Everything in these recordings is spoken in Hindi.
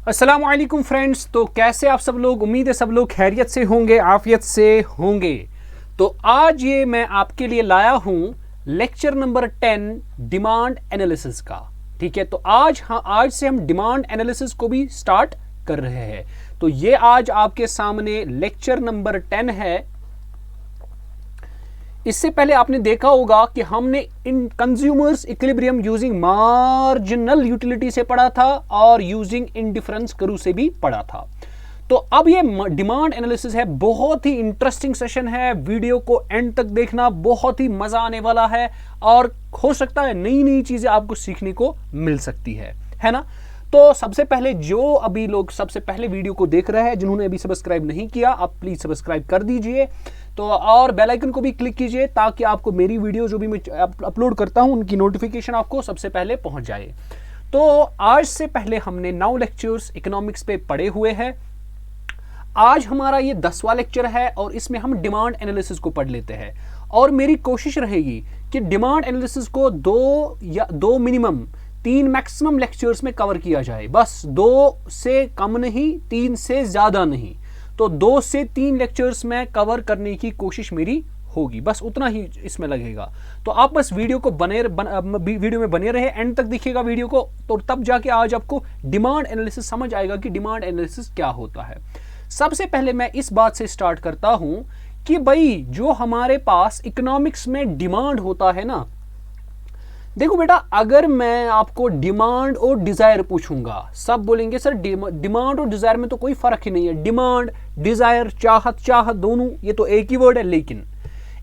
अस्सलाम वालेकुम फ्रेंड्स। तो कैसे आप सब लोग, उम्मीद है सब लोग खैरियत से होंगे, आफियत से होंगे। तो आज ये मैं आपके लिए लाया हूं लेक्चर नंबर 10 डिमांड एनालिसिस का। ठीक है, तो आज से हम डिमांड एनालिसिस को भी स्टार्ट कर रहे हैं। तो ये आज आपके सामने लेक्चर नंबर 10 है। इससे पहले आपने देखा होगा कि हमने इन consumers equilibrium using marginal utility से पढ़ा था और यूजिंग इंडिफरेंस कर्व से भी पढ़ा था। तो अब ये डिमांड एनालिसिस है, बहुत ही इंटरेस्टिंग सेशन है। वीडियो को एंड तक देखना, बहुत ही मजा आने वाला है और हो सकता है नई नई चीजें आपको सीखने को मिल सकती है ना। तो सबसे पहले जो अभी लोग सबसे पहले वीडियो को देख रहे हैं, जिन्होंने अभी सब्सक्राइब नहीं किया, आप प्लीज सब्सक्राइब कर दीजिए। तो और बेल आइकन को भी क्लिक कीजिए ताकि आपको मेरी वीडियो जो भी मैं अपलोड करता हूं उनकी नोटिफिकेशन आपको सबसे पहले पहुंच जाए। तो आज से पहले हमने 9 लेक्चर्स इकोनॉमिक्स पे पढ़े हुए हैं। आज हमारा ये 10वां लेक्चर है और इसमें हम डिमांड एनालिसिस को पढ़ लेते हैं। और मेरी कोशिश रहेगी कि डिमांड एनालिसिस को 2 मिनिमम 3 मैक्सिमम लेक्चर्स में कवर किया जाए। बस 2 से कम नहीं, 3 से ज्यादा नहीं। तो 2 से 3 लेक्चर्स में कवर करने की कोशिश मेरी होगी, बस उतना ही इसमें लगेगा। तो आप बस वीडियो में बने रहे, एंड तक देखिएगा वीडियो को, तो तब जाके आज आपको डिमांड एनालिसिस समझ आएगा कि डिमांड एनालिसिस क्या होता है। सबसे पहले मैं इस बात से स्टार्ट करता हूं कि भाई जो हमारे पास इकोनॉमिक्स में डिमांड होता है ना, देखो बेटा, अगर मैं आपको डिमांड और डिजायर पूछूंगा, सब बोलेंगे सर डिमांड और डिजायर में तो कोई फर्क ही नहीं है। डिमांड, डिजायर, चाहत दोनों ये तो एक ही वर्ड है। लेकिन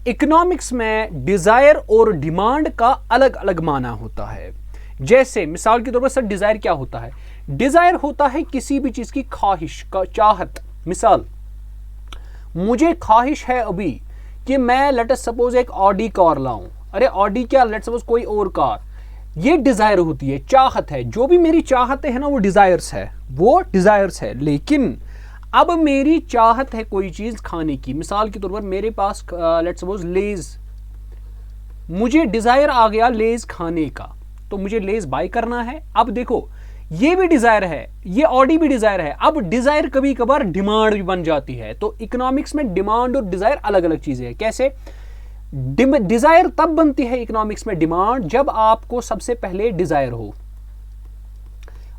इकोनॉमिक्स में डिजायर और डिमांड का अलग अलग माना होता है। जैसे मिसाल के तौर पर सर डिजायर क्या होता है? डिजायर होता है किसी भी चीज की ख्वाहिश का, चाहत। मिसाल, मुझे ख्वाहिश है अभी कि मैं लेट अस सपोज एक ऑडी कार लाऊं। अरे ऑडी क्या, लेट सपोज कोई और कार। ये डिजायर होती है, चाहत है। जो भी मेरी चाहतें है ना, वो डिजायर्स है। लेकिन अब मेरी चाहत है कोई चीज खाने की। मिसाल के तौर पर मेरे पास लेट सपोज लेज, मुझे डिजायर आ गया लेज खाने का, तो मुझे लेज बाय करना है। अब देखो, ये भी डिजायर है, ये ऑडी भी डिजायर है। अब डिजायर कभी कभार डिमांड भी बन जाती है। तो इकोनॉमिक्स में डिमांड और डिजायर अलग अलग चीजें हैं। कैसे? डिजायर तब बनती है इकोनॉमिक्स में डिमांड, जब आपको सबसे पहले डिजायर हो।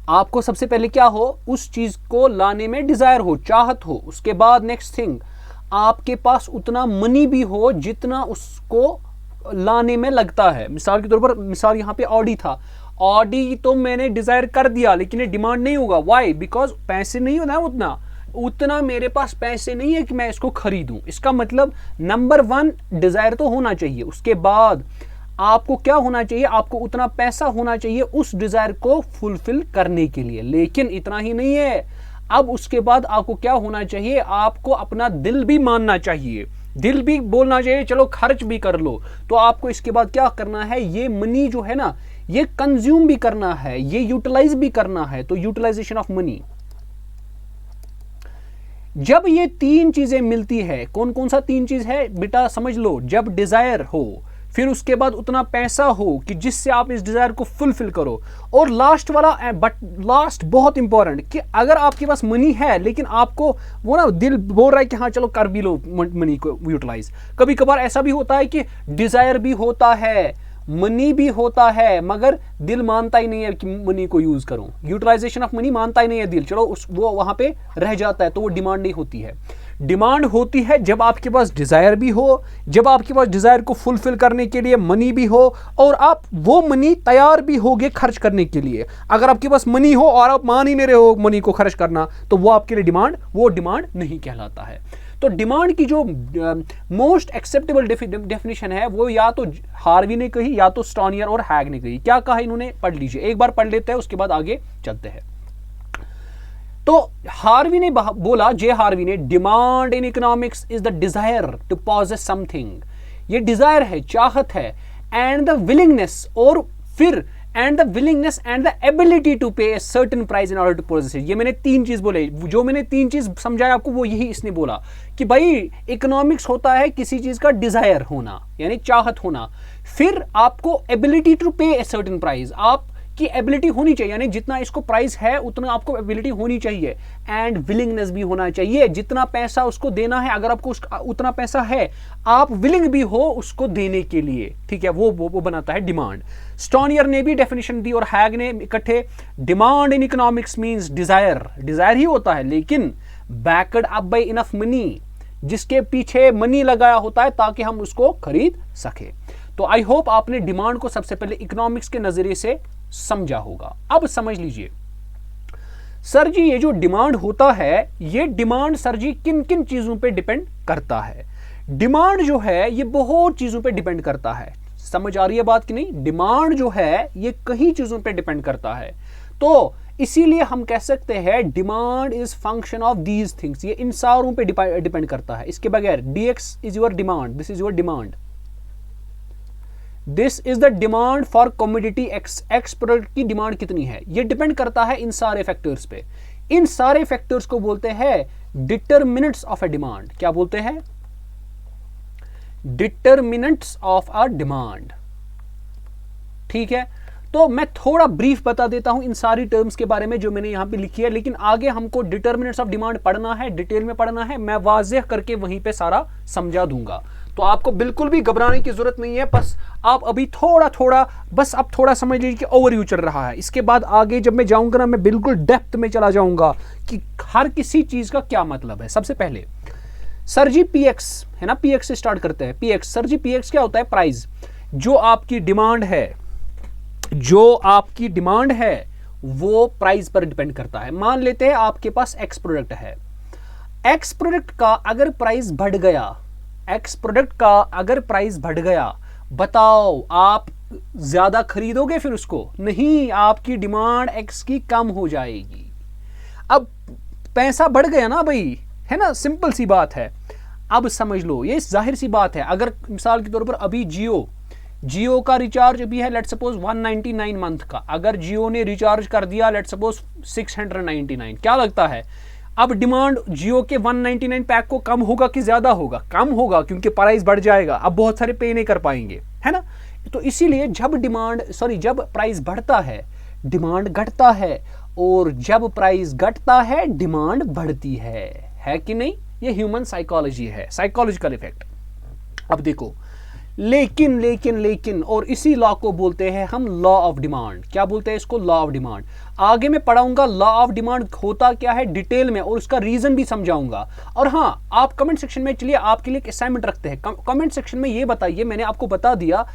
आपको सबसे पहले क्या हो? उस चीज को लाने में डिजायर हो, चाहत हो। उसके बाद नेक्स्ट थिंग, आपके पास उतना मनी भी हो जितना उसको लाने में लगता है। मिसाल के तौर पर, मिसाल यहां पे ऑडी था। ऑडी तो मैंने डिजायर कर दिया, लेकिन ये डिमांड नहीं होगा। वाई? बिकॉज पैसे नहीं होना है उतना मेरे पास पैसे नहीं है कि मैं इसको खरीदूं। इसका मतलब नंबर 1 डिजायर तो होना चाहिए। उसके बाद आपको क्या होना चाहिए? आपको उतना पैसा होना चाहिए उस डिजायर को फुलफिल करने के लिए। लेकिन इतना ही नहीं है, अब उसके बाद आपको क्या होना चाहिए? आपको अपना दिल भी मानना चाहिए, दिल भी बोलना चाहिए चलो खर्च भी कर लो। तो आपको इसके बाद क्या करना है? ये मनी जो है ना, ये कंज्यूम भी करना है, ये यूटिलाइज भी करना है। तो यूटिलाइजेशन ऑफ मनी। जब ये 3 चीजें मिलती है, कौन कौन सा 3 चीज है बेटा समझ लो। जब डिजायर हो, फिर उसके बाद उतना पैसा हो कि जिससे आप इस डिजायर को फुलफिल करो, और लास्ट वाला, बट लास्ट बहुत इंपॉर्टेंट, कि अगर आपके पास मनी है लेकिन आपको वो ना दिल बोल रहा है कि हाँ चलो कर भी लो मनी को यूटिलाइज। कभी कभार ऐसा भी होता है कि डिजायर भी होता है, मनी भी होता है, मगर दिल मानता ही नहीं है कि मनी को यूज करूं। यूटिलाइजेशन ऑफ मनी मानता ही नहीं है दिल, चलो वो वहां पे रह जाता है। तो वो डिमांड नहीं होती है। डिमांड होती है जब आपके पास डिजायर भी हो, जब आपके पास डिजायर को फुलफिल करने के लिए मनी भी हो, और आप वो मनी तैयार भी होगे खर्च करने के लिए। अगर आपके पास मनी हो और आप मान ही नहीं रहे हो मनी को खर्च करना, तो वो आपके लिए डिमांड नहीं कहलाता है। तो डिमांड की जो मोस्ट एक्सेप्टेबल डेफिनेशन है, वो या तो हार्वी ने कही या तो स्टॉनियर और हैग ने कही। क्या कहा इन्होंने? पढ़ लीजिए, एक बार पढ़ लेते हैं, उसके बाद आगे चलते हैं। तो हार्वी ने बोला, जे हार्वी ने, demand in economics is the desire to possess something. ये डिजायर है, चाहत है, एंड द विलिंगनेस, और फिर and the willingness and the ability to pay certain price in order to possess it. ये मैंने 3 चीज बोले, जो मैंने 3 चीज समझाया आपको, वो यही इसने बोला कि भाई इकोनॉमिक्स होता है किसी चीज का डिजायर होना, यानी चाहत होना। फिर आपको एबिलिटी टू पे ए सर्टेन प्राइस, आप उसकी एबिलिटी होनी चाहिए, यानी जितना इसको प्राइस है उतना आपको एबिलिटी होनी चाहिए, एंड विलिंगनेस भी होना चाहिए, जितना पैसा उसको देना है, अगर आपको उतना पैसा है आप विलिंग भी हो उसको देने के लिए, ठीक है, वो बनाता है डिमांड। स्टोनियर ने भी डेफिनेशन दी और हैग ने इकट्ठे, demand in economics means desire, desire ही होता है लेकिन backed up by enough money, जिसके पीछे मनी लगाया होता है ताकि हम उसको खरीद सके। तो आई होप आपने डिमांड को सबसे पहले इकोनॉमिक्स के नजरिए से समझा होगा। अब समझ लीजिए सर जी, ये जो डिमांड होता है, ये डिमांड सर जी किन किन चीजों पे डिपेंड करता है? डिमांड जो है ये बहुत चीजों पे डिपेंड करता है। समझ आ रही है बात कि नहीं? डिमांड जो है ये कई चीजों पे डिपेंड करता है, तो इसीलिए हम कह सकते हैं demand is function of these things, ये इन सारों पे डिपेंड करता है। इसके बगैर dx is your demand, this is your demand, this is the demand for commodity x, x product की डिमांड कितनी है, ये डिपेंड करता है इन सारे फैक्टर्स पे। इन सारे फैक्टर्स को बोलते हैं डिटरमिनेंट्स ऑफ अ डिमांड। क्या बोलते हैं? Determinants of a demand. ठीक है, तो मैं थोड़ा ब्रीफ बता देता हूं इन सारी टर्म्स के बारे में जो मैंने यहां पे लिखी है, लेकिन आगे हमको डिटरमिनेंट्स ऑफ डिमांड पढ़ना है, डिटेल में पढ़ना है, मैं वाज़ेह करके वहीं पे सारा समझा दूंगा। तो आपको बिल्कुल भी घबराने की जरूरत नहीं है, बस आप अभी थोड़ा थोड़ा बस अब थोड़ा समझ लीजिए कि ओवरव्यू चल रहा है। इसके बाद आगे जब मैं जाऊंगा ना, मैं बिल्कुल डेप्थ में चला जाऊंगा कि हर किसी चीज का क्या मतलब है। सबसे पहले सर जी पीएक्स है ना, पीएक्स से स्टार्ट करते हैं। पीएक्स, सर जी पीएक्स क्या होता है? प्राइस। जो आपकी डिमांड है, जो आपकी डिमांड है वो प्राइस पर डिपेंड करता है। मान लेते हैं आपके पास एक्स प्रोडक्ट है, एक्स प्रोडक्ट का अगर प्राइस बढ़ गया, एक्स प्रोडक्ट का अगर प्राइस बढ़ गया, बताओ आप ज्यादा खरीदोगे फिर उसको? नहीं, आपकी डिमांड एक्स की कम हो जाएगी। अब पैसा बढ़ गया ना भाई, है ना, सिंपल सी बात है। अब समझ लो, ये जाहिर सी बात है, अगर मिसाल के तौर पर अभी जियो का रिचार्ज अभी है लेट सपोज 199 मंथ का, अगर जियो ने रिचार्ज कर दिया लेट सपोज 699, क्या लगता है अब डिमांड जियो के 199 पैक को कम होगा कि ज्यादा होगा? कम होगा, क्योंकि प्राइस बढ़ जाएगा, अब बहुत सारे पे नहीं कर पाएंगे, है ना। तो इसीलिए जब प्राइस बढ़ता है डिमांड घटता है, और जब प्राइस घटता है डिमांड बढ़ती है कि नहीं? ये ह्यूमन साइकोलॉजी है, साइकोलॉजिकल इफेक्ट। अब देखो, लेकिन और इसी लॉ को बोलते हैं हम लॉ ऑफ डिमांड। क्या बोलते हैं इसको? Law of demand. आगे मैं पढ़ाऊंगा लॉ ऑफ डिमांड होता क्या है डिटेल में, और उसका रीजन भी समझाऊंगा। और हाँ, आप कमेंट सेक्शन में, चलिए आपके लिए एक असाइनमेंट रखते हैं, कमेंट सेक्शन में ये बताइए, मैंने आपको बता दिया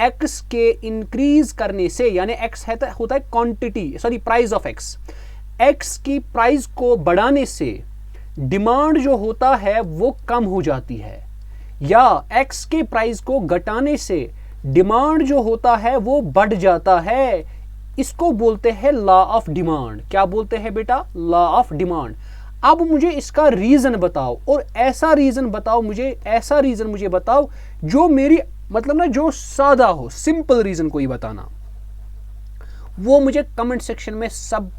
एक्स के इंक्रीज करने से, यानी एक्स होता है quantity, price of x, x की प्राइस को बढ़ाने से डिमांड जो होता है वो कम हो जाती है, या एक्स के प्राइस को घटाने से डिमांड जो होता है वो बढ़ जाता है। इसको बोलते हैं लॉ ऑफ डिमांड। क्या बोलते हैं बेटा? Law of demand. अब मुझे इसका रीजन बताओ, और ऐसा रीजन बताओ जो मेरी जो सादा हो, सिंपल रीजन कोई बताना, वो मुझे कमेंट सेक्शन में सब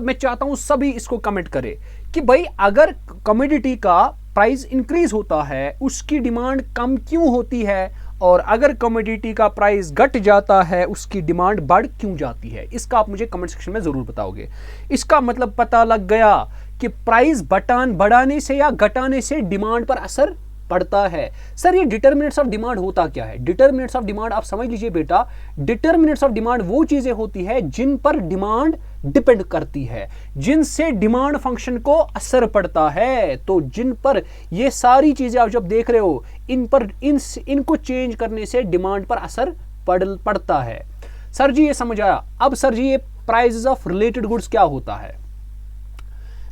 मैं चाहता हूं सभी इसको कमेंट करे कि भाई अगर कमोडिटी का प्राइस इंक्रीज होता है उसकी डिमांड कम क्यों होती है, और अगर कमोडिटी का प्राइस घट जाता है उसकी डिमांड बढ़ क्यों जाती है। इसका आप मुझे कमेंट सेक्शन में जरूर बताओगे। इसका मतलब पता लग गया कि प्राइस बढ़ाने से या घटाने से डिमांड पर असर पड़ता है। सर ये डिटरमिनेंट्स ऑफ डिमांड होता क्या है? डिटरमिनेंट्स ऑफ डिमांड आप समझ लीजिए बेटा, डिटरमिनेंट्स ऑफ डिमांड वो चीजें होती है जिन पर डिमांड डिपेंड करती है, जिनसे डिमांड फंक्शन को असर पड़ता है। तो जिन पर ये सारी चीजें आप जब देख रहे हो, इनको चेंज करने से डिमांड पर असर पड़ता है। सर जी ये समझ आया। अब सर जी ये प्राइसेस ऑफ रिलेटेड गुड्स क्या होता है?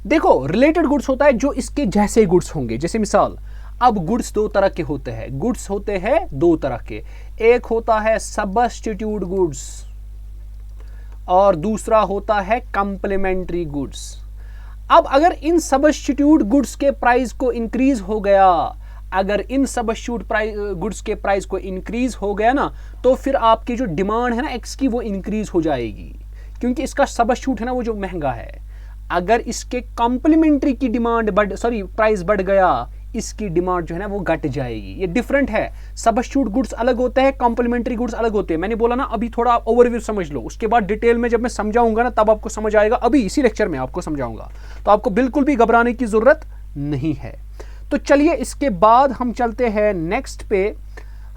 देखो, रिलेटेड गुड्स होता है जो इसके जैसे गुड्स होंगे। जैसे मिसाल, अब गुड्स दो तरह के होते हैं, गुड्स होते हैं दो तरह के, एक होता है सब्स्टिट्यूट गुड्स और दूसरा होता है कंप्लीमेंट्री गुड्स। अब अगर इन सब्स्टिट्यूट गुड्स के प्राइस को इंक्रीज हो गया, अगर इन सब्स्टिट्यूट गुड्स के प्राइस को इंक्रीज हो गया ना, तो फिर आपकी जो डिमांड है ना एक्स की, वो इंक्रीज हो जाएगी, क्योंकि इसका सब्स्टिट्यूट है ना वो जो महंगा है। अगर इसके कॉम्प्लीमेंट्री की डिमांड प्राइस बढ़ गया, इसकी डिमांड जो है ना वो घट जाएगी। ये डिफरेंट है, सब्स्टिट्यूट गुड्स अलग होते हैं, कॉम्प्लीमेंट्री गुड्स अलग होते हैं। मैंने बोला ना अभी थोड़ा ओवरव्यू समझ लो, उसके बाद डिटेल में जब मैं समझाऊंगा ना तब आपको समझ आएगा, अभी इसी लेक्चर में आपको समझाऊंगा, तो आपको बिल्कुल भी घबराने की जरूरत नहीं है। तो चलिए इसके बाद हम चलते हैं नेक्स्ट पे।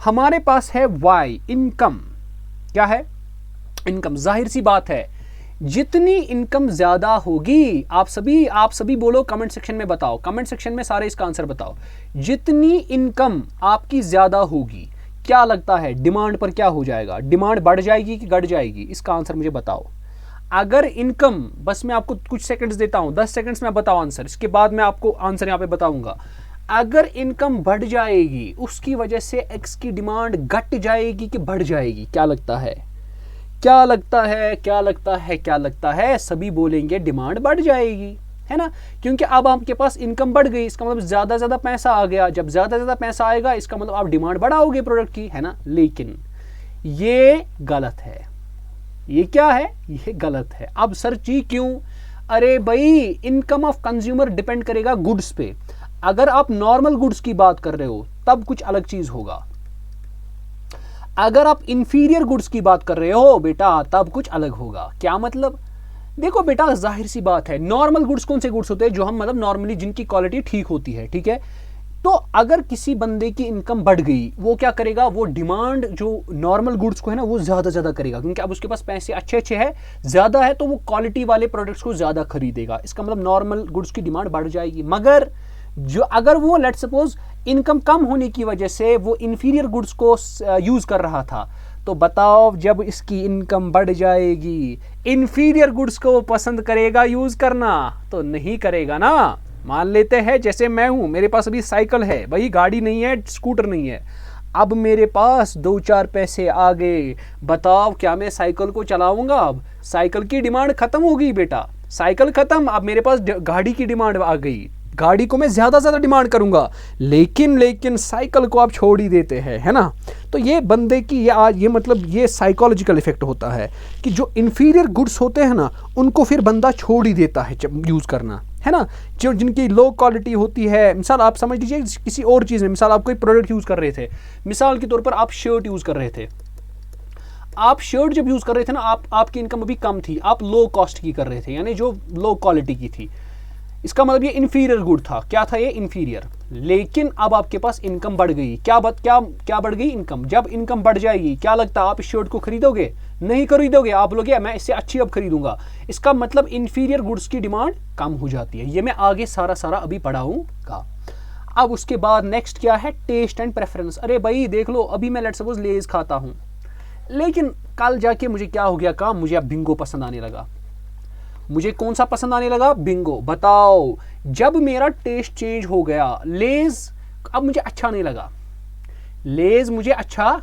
हमारे पास है वाई, इनकम। क्या है? इनकम। जाहिर सी बात है जितनी इनकम ज्यादा होगी, आप सभी बोलो, कमेंट सेक्शन में बताओ, कमेंट सेक्शन में सारे इसका आंसर बताओ। जितनी इनकम आपकी ज्यादा होगी, क्या लगता है डिमांड पर क्या हो जाएगा? डिमांड बढ़ जाएगी कि घट जाएगी? इसका आंसर मुझे बताओ। अगर इनकम, बस मैं आपको कुछ सेकंड्स देता हूं, 10 सेकंड्स में बताओ आंसर, इसके बाद मैं आपको आंसर यहां पे बताऊंगा। अगर इनकम बढ़ जाएगी उसकी वजह से एक्स की डिमांड घट जाएगी कि बढ़ जाएगी? क्या लगता है? क्या लगता है? क्या लगता है? क्या लगता है? सभी बोलेंगे डिमांड बढ़ जाएगी, है ना, क्योंकि अब आपके पास इनकम बढ़ गई, इसका मतलब ज्यादा पैसा आ गया। जब ज्यादा पैसा आएगा इसका मतलब आप डिमांड बढ़ाओगे प्रोडक्ट की, है ना। लेकिन ये गलत है। ये क्या है? ये गलत है। अब सर जी क्यों? अरे भाई, इनकम ऑफ कंज्यूमर डिपेंड करेगा गुड्स पे। अगर आप नॉर्मल गुड्स की बात कर रहे हो तब कुछ अलग चीज होगा। अगर आप इंफीरियर गुड्स की बात कर रहे हो बेटा तब कुछ अलग होगा। क्या मतलब? देखो बेटा, जाहिर सी बात है, नॉर्मल गुड्स कौन से गुड्स होते हैं? जो हम मतलब नॉर्मली जिनकी क्वालिटी ठीक होती है, ठीक है। तो अगर किसी बंदे की इनकम बढ़ गई, वो क्या करेगा? वो डिमांड जो नॉर्मल गुड्स को है ना वो ज्यादा करेगा, क्योंकि अब उसके पास पैसे अच्छे है, ज्यादा है, तो वो क्वालिटी वाले प्रोडक्ट्स को ज्यादा खरीदेगा। इसका मतलब नॉर्मल गुड्स की डिमांड बढ़ जाएगी। मगर जो अगर वो लेट्स सपोज इनकम कम होने की वजह से वो इंफीरियर गुड्स को यूज कर रहा था, तो बताओ जब इसकी इनकम बढ़ जाएगी, इंफीरियर गुड्स को वो पसंद करेगा यूज करना? तो नहीं करेगा ना। मान लेते हैं जैसे मैं हूं, मेरे पास अभी साइकिल है भाई, गाड़ी नहीं है, स्कूटर नहीं है। अब मेरे पास 2-4 पैसे आ गए, बताओ क्या मैं साइकिल को चलाऊंगा? अब साइकिल की डिमांड खत्म होगी बेटा, साइकिल खत्म, अब मेरे पास गाड़ी की डिमांड आ गई। गाड़ी को मैं ज्यादा डिमांड करूंगा, लेकिन साइकिल को आप छोड़ ही देते हैं, है ना। तो ये बंदे की ये मतलब ये साइकोलॉजिकल इफेक्ट होता है कि जो इंफीरियर गुड्स होते हैं ना उनको फिर बंदा छोड़ ही देता है यूज करना, है ना। जो जिनकी लो क्वालिटी होती है, मिसाल आप समझ लीजिए किसी और चीज में, मिसाल आप कोई प्रोडक्ट यूज कर रहे थे, मिसाल के तौर पर आप शर्ट यूज कर रहे थे। आप शर्ट जब यूज कर रहे थे ना, आपकी इनकम अभी कम थी, आप लो कॉस्ट की कर रहे थे, यानी जो लो क्वालिटी की थी। इसका मतलब ये इंफीरियर गुड था। क्या था ये? इंफीरियर। लेकिन अब आपके पास इनकम बढ़ गई। क्या बढ़ गई? इनकम। जब इनकम बढ़ जाएगी, क्या लगता है आप इस शर्ट को खरीदोगे? नहीं खरीदोगे। आप बोलोगे मैं इससे अच्छी अब खरीदूंगा। इसका मतलब इंफीरियर गुड्स की डिमांड कम हो जाती है। ये मैं आगे सारा अभी पढ़ाऊंगा। अब उसके बाद नेक्स्ट क्या है? Taste and preference. अरे भाई देख लो, अभी मैं लेट्स सपोज लेज खाता हूं, लेकिन कल जाके मुझे क्या हो गया काम, मुझे अब बिंगो पसंद आने लगा। मुझे कौन सा पसंद आने लगा? बिंगो। बताओ, जब मेरा टेस्ट चेंज हो गया, लेज अब मुझे अच्छा नहीं लगा, लेज मुझे अच्छा,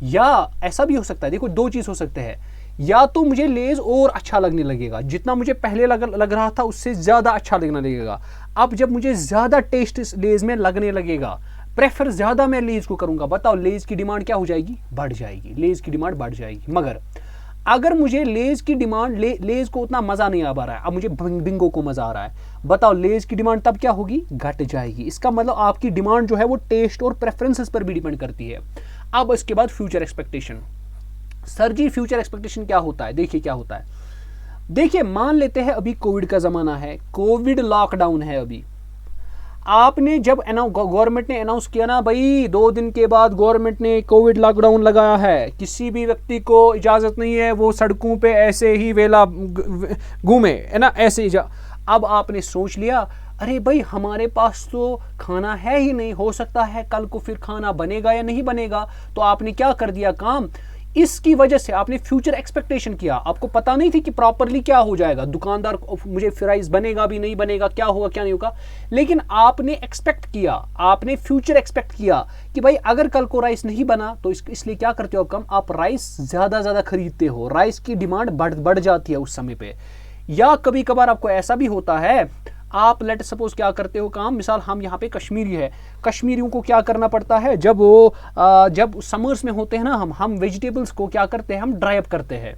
या ऐसा भी हो सकता है, देखो दो चीज हो सकते हैं, या तो मुझे लेज और अच्छा लगने लगेगा, जितना मुझे पहले लग रहा था उससे ज्यादा अच्छा लगने लगेगा। अब जब मुझे ज्यादा टेस्ट लेज में लगने लगेगा, प्रेफर ज्यादा मैं लेज को करूंगा। बताओ लेज की डिमांड क्या हो जाएगी? बढ़ जाएगी। लेज की डिमांड बढ़ जाएगी। मगर अगर मुझे लेज की डिमांड, लेज को उतना मजा नहीं आ पा रहा है, अब मुझे बिंगो को मजा आ रहा है, बताओ लेज की डिमांड तब क्या होगी? घट जाएगी। इसका मतलब आपकी डिमांड जो है वो टेस्ट और प्रेफरेंसेस पर भी डिपेंड करती है। अब इसके बाद फ्यूचर एक्सपेक्टेशन। सर जी फ्यूचर एक्सपेक्टेशन क्या होता है? देखिए क्या होता है, देखिए मान लेते हैं अभी कोविड का जमाना है, कोविड लॉकडाउन है। अभी आपने जब गवर्नमेंट ने अनाउंस किया ना भाई 2 दिन के बाद गवर्नमेंट ने कोविड लॉकडाउन लगाया है, किसी भी व्यक्ति को इजाजत नहीं है वो सड़कों पे ऐसे ही वेला घूमे, है ना, ऐसे ही अब आपने सोच लिया अरे भाई हमारे पास तो खाना है ही नहीं, हो सकता है कल को फिर खाना बनेगा या नहीं बनेगा। तो आपने क्या कर दिया काम, इसकी वजह से आपने फ्यूचर एक्सपेक्टेशन किया। आपको पता नहीं थी कि प्रॉपरली क्या हो जाएगा, दुकानदार मुझे राइस बनेगा भी नहीं बनेगा, क्या होगा क्या नहीं होगा, लेकिन आपने एक्सपेक्ट किया, आपने फ्यूचर एक्सपेक्ट किया कि भाई अगर कल को राइस नहीं बना तो इसलिए क्या करते हो कम, आप राइस ज्यादा खरीदते हो, राइस की डिमांड बढ़ जाती है उस समय पे। या कभी कभार आपको ऐसा भी होता है, आप लेट सपोज क्या करते हो काम, मिसाल हम यहाँ पे कश्मीरी है, कश्मीरियों को क्या करना पड़ता है, जब वो जब समर्स में होते हैं ना, हम वेजिटेबल्स को क्या करते हैं, हम ड्राई अप करते हैं,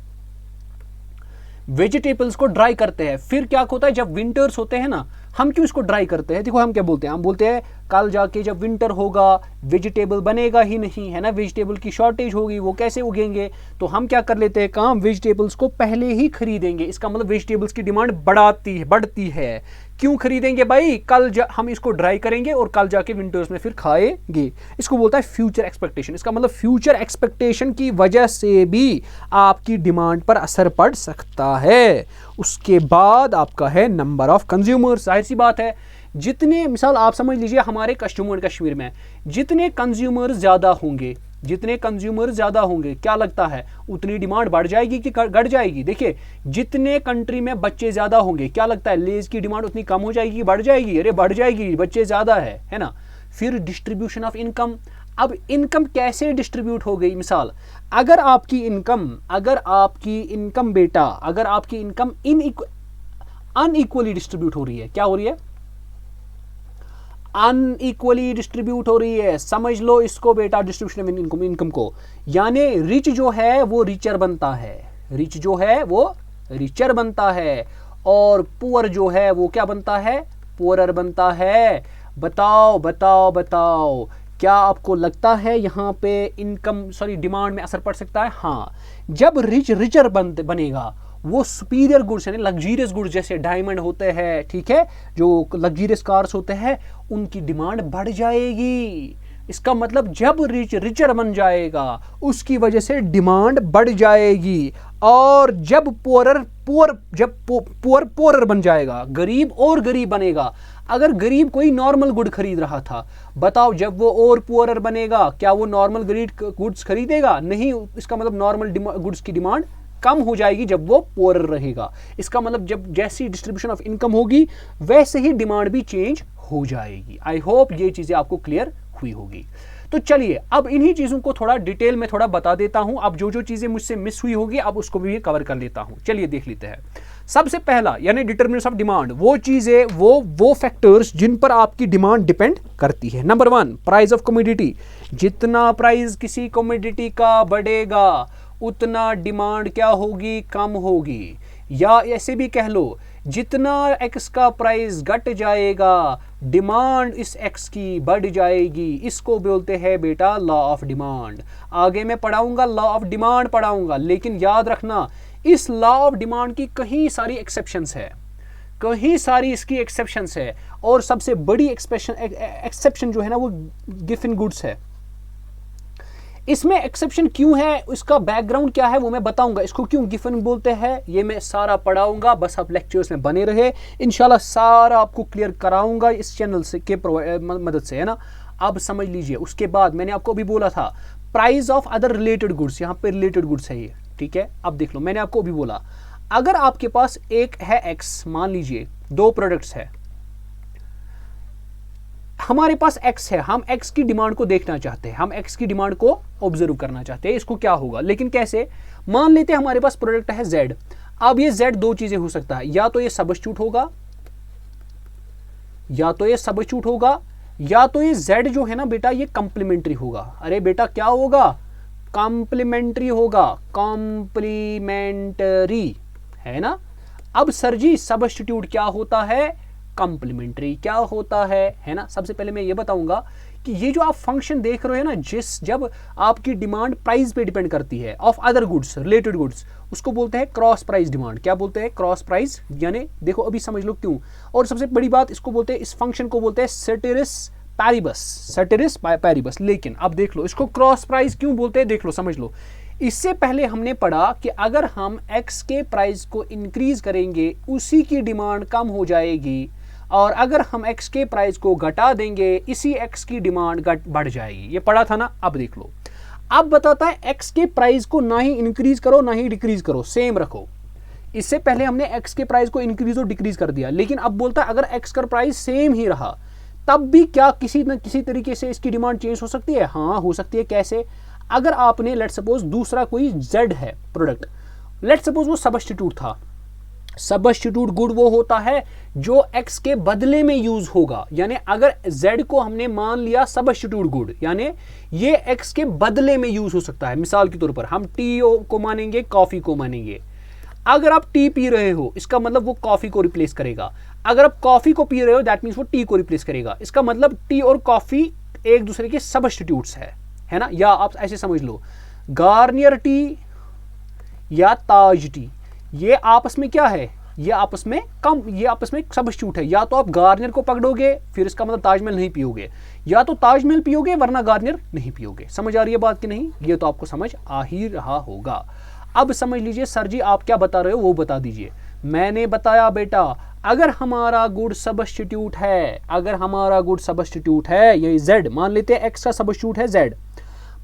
वेजिटेबल्स को ड्राई करते हैं। फिर क्या होता है जब विंटर्स होते हैं ना, हम क्यों इसको ड्राई करते हैं? देखो हम क्या बोलते हैं, हम बोलते हैं कल जाके जब विंटर होगा वेजिटेबल बनेगा ही नहीं, है ना, वेजिटेबल की शॉर्टेज होगी, वो कैसे उगेंगे? तो हम क्या कर लेते हैं काम, वेजिटेबल्स को पहले ही खरीदेंगे। इसका मतलब वेजिटेबल्स की डिमांड बढ़ती है। क्यों खरीदेंगे भाई? कल हम इसको ड्राई करेंगे और कल जाके विंटर्स में फिर खाएंगे। इसको बोलता है फ्यूचर एक्सपेक्टेशन। इसका मतलब फ्यूचर एक्सपेक्टेशन की वजह से भी आपकी डिमांड पर असर पड़ सकता है। उसके बाद आपका है नंबर ऑफ कंज्यूमर्स। जाहिर सी बात है, जितने मिसाल आप समझ लीजिए हमारे कश्मीर में जितने कंज्यूमर्स ज़्यादा होंगे, जितने कंज्यूमर ज़्यादा होंगे, क्या लगता है उतनी डिमांड बढ़ जाएगी कि घट जाएगी? देखिए, जितने कंट्री में बच्चे ज़्यादा होंगे, क्या लगता है लेज की डिमांड उतनी कम हो जाएगी, बढ़ जाएगी? अरे बढ़ जाएगी, बच्चे ज़्यादा है ना। फिर डिस्ट्रीब्यूशन ऑफ इनकम। अब इनकम कैसे डिस्ट्रीब्यूट हो गई? मिसाल, अगर आपकी इनकम बेटा, अगर आपकी इनकम अनइक्वली डिस्ट्रीब्यूट हो रही है, क्या हो रही है? अनइक्वली डिस्ट्रीब्यूट हो रही है। समझ लो इसको बेटा, डिस्ट्रीब्यूशन ऑफ इनकम को, यानी रिच जो है वो रिचर बनता है, रिच जो है वो रिचर बनता है, और पुअर जो है वो क्या बनता है? पुअरर बनता है। बताओ बताओ बताओ, क्या आपको लगता है यहाँ पे डिमांड में असर पड़ सकता है? हाँ, जब रिचर बनेगा, वो सुपीरियर गुड्स यानी लग्जीरियस गुड्स जैसे डायमंड होते हैं, ठीक है, जो लग्जीरियस कार्स होते हैं, उनकी डिमांड बढ़ जाएगी। इसका मतलब जब रिचर बन जाएगा उसकी वजह से डिमांड बढ़ जाएगी, और जब पुअर बन जाएगा, गरीब और गरीब बनेगा। अगर गरीब कोई नॉर्मल गुड खरीद रहा था, बताओ जब वो और पुअरर बनेगा, क्या वो नॉर्मल गुड्स खरीदेगा? नहीं। इसका मतलब नॉर्मल गुड्स की डिमांड कम हो जाएगी जब वो पुअरर रहेगा। इसका मतलब जब जैसी डिस्ट्रीब्यूशन ऑफ इनकम होगी वैसे ही डिमांड भी चेंज हो जाएगी। आई होप ये चीजें आपको क्लियर हुई होगी। तो चलिए अब इन्हीं चीजों को थोड़ा डिटेल में थोड़ा बता देता हूं। अब जो चीजें मुझसे मिस हुई होगी अब उसको भी कवर कर लेता हूं। चलिए देख लेते हैं। सबसे पहला यानी डिटरमिनेंट्स ऑफ डिमांड, वो चीजें, वो फैक्टर्स जिन पर आपकी डिमांड डिपेंड करती है। Number 1, price of commodity. जितना प्राइस किसी कमोडिटी का बढ़ेगा उतना डिमांड क्या होगी? कम होगी। या ऐसे भी कह लो, जितना एक्स का प्राइस घट जाएगा डिमांड इस एक्स की बढ़ जाएगी। इसको बोलते हैं बेटा लॉ ऑफ डिमांड। आगे मैं पढ़ाऊंगा, लॉ ऑफ डिमांड पढ़ाऊंगा, लेकिन याद रखना इस लॉ ऑफ डिमांड की कहीं सारी एक्सेप्शंस है, कहीं सारी इसकी एक्सेप्शंस है, और सबसे बड़ी एक्सेप्शन जो है ना वो गिवन गुड्स है। इसमें एक्सेप्शन क्यों है, इसका बैकग्राउंड क्या है वो मैं बताऊंगा। इसको क्यों गिवन बोलते हैं ये मैं सारा पढ़ाऊंगा, बस आप लेक्चर्स में बने रहे, इंशाल्लाह सारा आपको क्लियर कराऊंगा इस चैनल से के मदद से, है ना। अब समझ लीजिए, उसके बाद मैंने आपको अभी बोला था price of other related goods, यहाँ पे रिलेटेड गुड्स है ये, ठीक है। अब देख लो, मैंने आपको अभी बोला अगर आपके पास एक है एक्स, मान लीजिए 2 प्रोडक्ट्स है, हमारे पास एक्स है, हम एक्स की डिमांड को देखना चाहते हैं, हम एक्स की डिमांड को ऑब्जर्व करना चाहते हैं, इसको क्या होगा। लेकिन कैसे? मान लेते हैं हमारे पास प्रोडक्ट है जेड। अब ये जेड 2 चीजें हो सकता है, या तो ये सब्स्टिट्यूट होगा, या तो ये सब्स्टिट्यूट होगा, या तो ये जेड जो है ना बेटा ये कंप्लीमेंट्री होगा। अरे बेटा क्या होगा? कंप्लीमेंट्री होगा, कॉम्प्लीमेंटरी, है ना। अब सर जी सब्स्टिट्यूट क्या होता है? कंप्लीमेंट्री क्या होता है ना। सबसे पहले मैं ये बताऊंगा कि ये जो आप फंक्शन देख रहे हो ना, जब आपकी डिमांड प्राइस पे डिपेंड करती है of other goods, related goods, उसको बोलते हैं क्रॉस प्राइस डिमांड। क्या बोलते हैं? Cross price. यानी देखो अभी समझ लो क्यों। और सबसे बड़ी बात, इसको बोलते हैं, इस फंक्शन को बोलते हैं सेटेरिस पैरिबस, सेटेरिस पैरिबस। लेकिन अब देख लो इसको क्रॉस प्राइस क्यों बोलते हैं, देख लो, समझ लो। इससे पहले हमने पढ़ा कि अगर हम एक्स के प्राइस को इंक्रीज करेंगे उसी की डिमांड कम हो जाएगी, और अगर हम एक्स के प्राइस को घटा देंगे इसी एक्स की डिमांड बढ़ जाएगी। ये पढ़ा था ना। अब देख लो, अब बताता है एक्स के प्राइस को ना ही इंक्रीज करो ना ही डिक्रीज करो, सेम रखो। इससे पहले हमने एक्स के प्राइस को इंक्रीज और डिक्रीज कर दिया, लेकिन अब बोलता है अगर एक्स का प्राइस सेम ही रहा तब भी क्या किसी न किसी तरीके से इसकी डिमांड चेंज हो सकती है? हाँ हो सकती है। कैसे? अगर आपने लेट्स सपोज दूसरा कोई जेड है प्रोडक्ट, लेट्स सपोज वो सब्स्टिट्यूट था। सब्स्टिट्यूट गुड वो होता है जो एक्स के बदले में यूज होगा। यानी अगर जेड को हमने मान लिया सब्स्टिट्यूट गुड, यानी ये एक्स के बदले में यूज हो सकता है। मिसाल के तौर पर हम टी को मानेंगे, कॉफी को मानेंगे। अगर आप टी पी रहे हो इसका मतलब वो कॉफी को रिप्लेस करेगा, अगर आप कॉफी को पी रहे हो दैट मीन्स वो टी को रिप्लेस करेगा। इसका मतलब टी और कॉफी एक दूसरे के सब्स्टिट्यूट्स है ना। या आप ऐसे समझ लो गार्नियर टी या ताज टी, ये आपस में क्या है, ये आपस में सब्स्टिट्यूट है। या तो आप गार्नियर को पकड़ोगे फिर इसका मतलब ताजमहल नहीं पियोगे, या तो ताजमहल पियोगे वरना गार्नियर नहीं पियोगे। समझ आ रही है बात कि नहीं? ये तो आपको समझ आ ही रहा होगा। अब समझ लीजिए सर जी आप क्या बता रहे हो वो बता दीजिए। मैंने बताया बेटा अगर हमारा गुड सब्स्टिट्यूट है, अगर हमारा गुड सब्स्टिट्यूट है ये z, मान लेते हैं x का सब्स्टिट्यूट है z,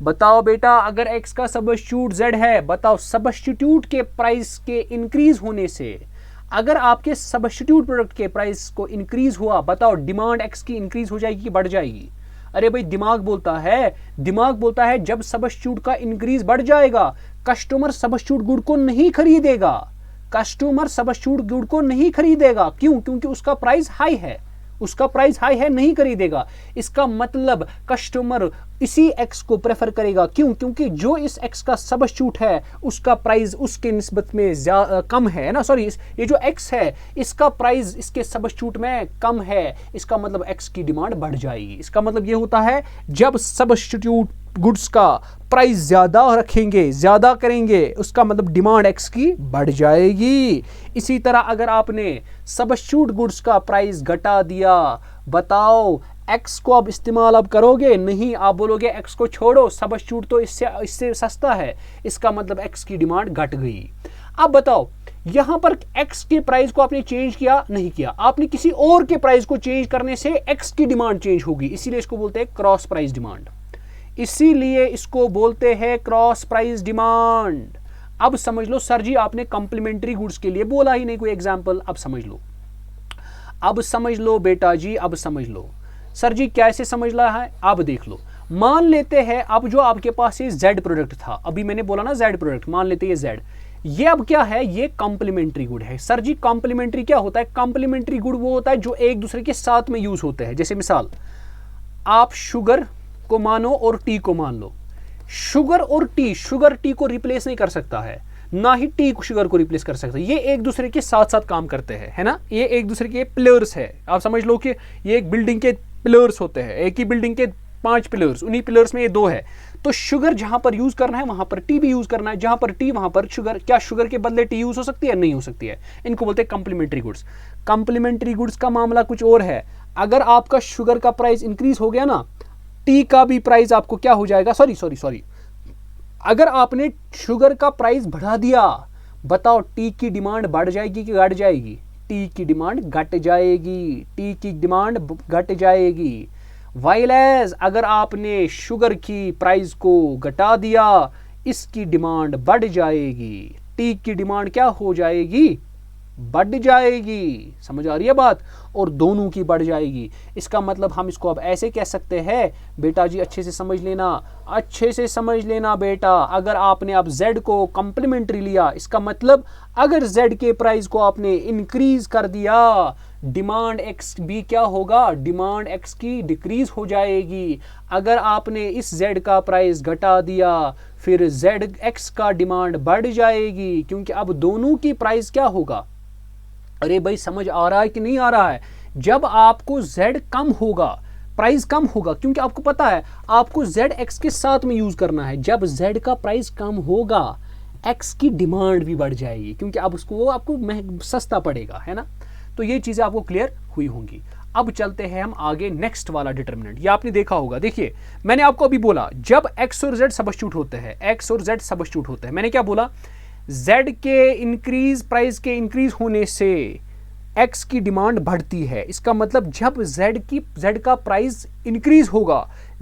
बताओ बेटा अगर x का सब्स्टिट्यूट z है, बताओ सब्स्टिट्यूट के प्राइस के इंक्रीज होने से, अगर आपके सब्स्टिट्यूट प्रोडक्ट के प्राइस को इंक्रीज हुआ, बताओ डिमांड x की इंक्रीज हो जाएगी कि बढ़ जाएगी? अरे भाई दिमाग बोलता है जब सब्स्टिट्यूट का इंक्रीज बढ़ जाएगा कस्टमर सब्स्टिट्यूट गुड को नहीं खरीदेगा, कस्टमर सब्स्टिट्यूट गुड को नहीं खरीदेगा। क्यों? क्योंकि उसका प्राइस हाई है, उसका प्राइस हाई है, नहीं खरीदेगा। इसका मतलब कस्टमर इसी एक्स को प्रेफर करेगा। क्यों? क्योंकि जो इस एक्स का सब्स्टिट्यूट है उसका प्राइस उसके निस्बत में कम है ना, सॉरी ये जो एक्स है इसका प्राइस इसके सब्स्टिट्यूट में कम है, इसका मतलब एक्स की डिमांड बढ़ जाएगी। इसका मतलब ये होता है जब सब्स्टिट्यूट गुड्स का प्राइस ज्यादा रखेंगे, ज्यादा करेंगे, उसका मतलब डिमांड एक्स की बढ़ जाएगी। इसी तरह अगर आपने सब्स्टिट्यूट गुड्स का प्राइस घटा दिया, बताओ एक्स को अब इस्तेमाल अब करोगे? नहीं, आप बोलोगे एक्स को छोड़ो, सब्स्टिट्यूट तो इससे सस्ता है, इसका मतलब एक्स की डिमांड घट गई। अब बताओ यहां पर एक्स के प्राइस को आपने चेंज किया? नहीं किया, आपने किसी और के प्राइस को चेंज करने से एक्स की डिमांड चेंज होगी, इसीलिए इसको बोलते हैं क्रॉस प्राइस डिमांड, इसीलिए इसको बोलते हैं क्रॉस प्राइस डिमांड। अब समझ लो सर जी आपने कॉम्प्लीमेंट्री गुड्स के लिए बोला ही नहीं कोई एग्जांपल। अब समझ लो बेटा जी, अब समझ लो सर जी कैसे समझ ला है। अब देख लो, मान लेते हैं अब जो आपके पास ये Z प्रोडक्ट था, अभी मैंने बोला ना Z प्रोडक्ट, मान लेते हैं Z, ये अब क्या है, ये कॉम्प्लीमेंट्री गुड है। सर जी कॉम्प्लीमेंट्री क्या होता है? कॉम्प्लीमेंट्री गुड वो होता है जो एक दूसरे के साथ में यूज होते हैं। जैसे मिसाल आप शुगर को मानो और टी को मान लो, शुगर और टी, शुगर टी को रिप्लेस नहीं कर सकता है, ना ही टी शुगर को रिप्लेस कर सकता है, ये एक दूसरे के साथ साथ काम करते हैं, है ना, ये एक दूसरे के पिलर्स है। आप समझ लो कि ये एक बिल्डिंग के पिलर्स होते हैं, एक ही बिल्डिंग के 5 पिलर्स, उन्हीं पिलर्स में ये 2 है। तो शुगर जहां पर यूज करना है वहां पर टी भी यूज करना है, जहां पर टी वहां पर शुगर। क्या शुगर के बदले टी यूज हो सकती है? नहीं हो सकती है। इनको बोलते हैं कॉम्प्लीमेंट्री गुड्स। कॉम्प्लीमेंट्री गुड्स का मामला कुछ और है। अगर आपका शुगर का प्राइस इंक्रीज हो गया ना, टी का भी प्राइस आपको क्या हो जाएगा, सॉरी, अगर आपने शुगर का प्राइस बढ़ा दिया, बताओ टी की डिमांड बढ़ जाएगी कि घट जाएगी? टी की डिमांड घट जाएगी, टी की डिमांड घट जाएगी। वाइल एज अगर आपने शुगर की प्राइस को घटा दिया, इसकी डिमांड बढ़ जाएगी, टी की डिमांड क्या हो जाएगी? बढ़ जाएगी। समझ आ रही है बात? और दोनों की बढ़ जाएगी। इसका मतलब हम इसको अब ऐसे कह सकते हैं बेटा जी, अच्छे से समझ लेना बेटा। अगर आपने अब Z को कॉम्प्लीमेंट्री लिया, इसका मतलब अगर Z के प्राइस को आपने इंक्रीज कर दिया, डिमांड X भी क्या होगा? डिमांड X की डिक्रीज हो जाएगी। अगर आपने इस Z का प्राइस घटा दिया, फिर ZX का डिमांड बढ़ जाएगी, क्योंकि अब दोनों की प्राइस क्या होगा? अरे भाई समझ आ रहा है कि नहीं आ रहा है? जब आपको Z कम होगा, प्राइस कम होगा, क्योंकि आपको पता है आपको ZX के साथ में यूज करना है। जब Z का प्राइस कम होगा, X की डिमांड भी बढ़ जाएगी, क्योंकि अब उसको वो आपको सस्ता पड़ेगा, है ना। तो ये चीजें आपको क्लियर हुई होंगी। अब चलते हैं हम आगे नेक्स्ट वाला डिटरमिनेंट। ये आपने देखा होगा, देखिए मैंने आपको अभी बोला जब X और Z सब्स्टिट्यूट होते हैं, X और Z सब्स्टिट्यूट होते हैं, मैंने क्या बोला? Z के इंक्रीज, प्राइस के इंक्रीज होने से X की डिमांड बढ़ती है। इसका मतलब जब Z का प्राइस इंक्रीज होगा,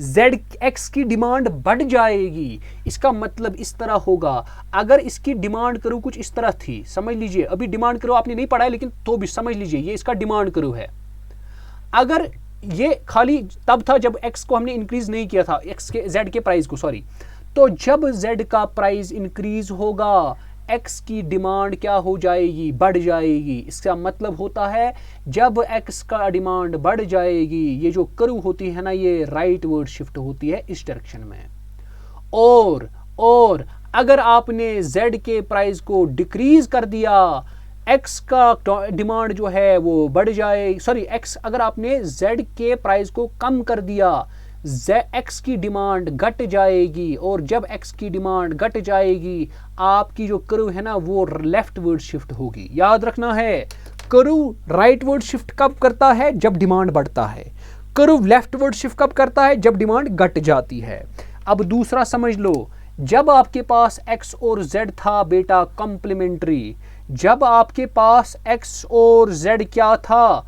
ZX की डिमांड बढ़ जाएगी। इसका मतलब इस तरह होगा, अगर इसकी डिमांड करो कुछ इस तरह थी, समझ लीजिए, अभी डिमांड करो आपने नहीं पढ़ा है लेकिन तो भी समझ लीजिए, ये इसका डिमांड करो है। अगर ये खाली तब था जब X को हमने इंक्रीज नहीं किया था, Z के प्राइस को, सॉरी, तो जब Z का प्राइस इंक्रीज होगा, X की डिमांड क्या हो जाएगी? बढ़ जाएगी। इसका मतलब होता है जब X का डिमांड बढ़ जाएगी, ये जो कर्व होती है ना, ये राइट वर्ड शिफ्ट होती है इस डायरेक्शन में। और अगर आपने Z के प्राइस को डिक्रीज कर दिया, X का डिमांड जो है वो बढ़ जाए, सॉरी X, अगर आपने Z के प्राइस को कम कर दिया, X की डिमांड घट जाएगी, और जब X की डिमांड घट जाएगी आपकी जो कर्व है ना वो लेफ्टवर्ड शिफ्ट होगी। याद रखना है, कर्व राइटवर्ड शिफ्ट कब करता है? जब डिमांड बढ़ता है। कर्व लेफ्टवर्ड शिफ्ट कब करता है? जब डिमांड घट जाती है। अब दूसरा समझ लो, जब आपके पास X और Z था बेटा कॉम्प्लीमेंट्री, जब आपके पास X और Z क्या था?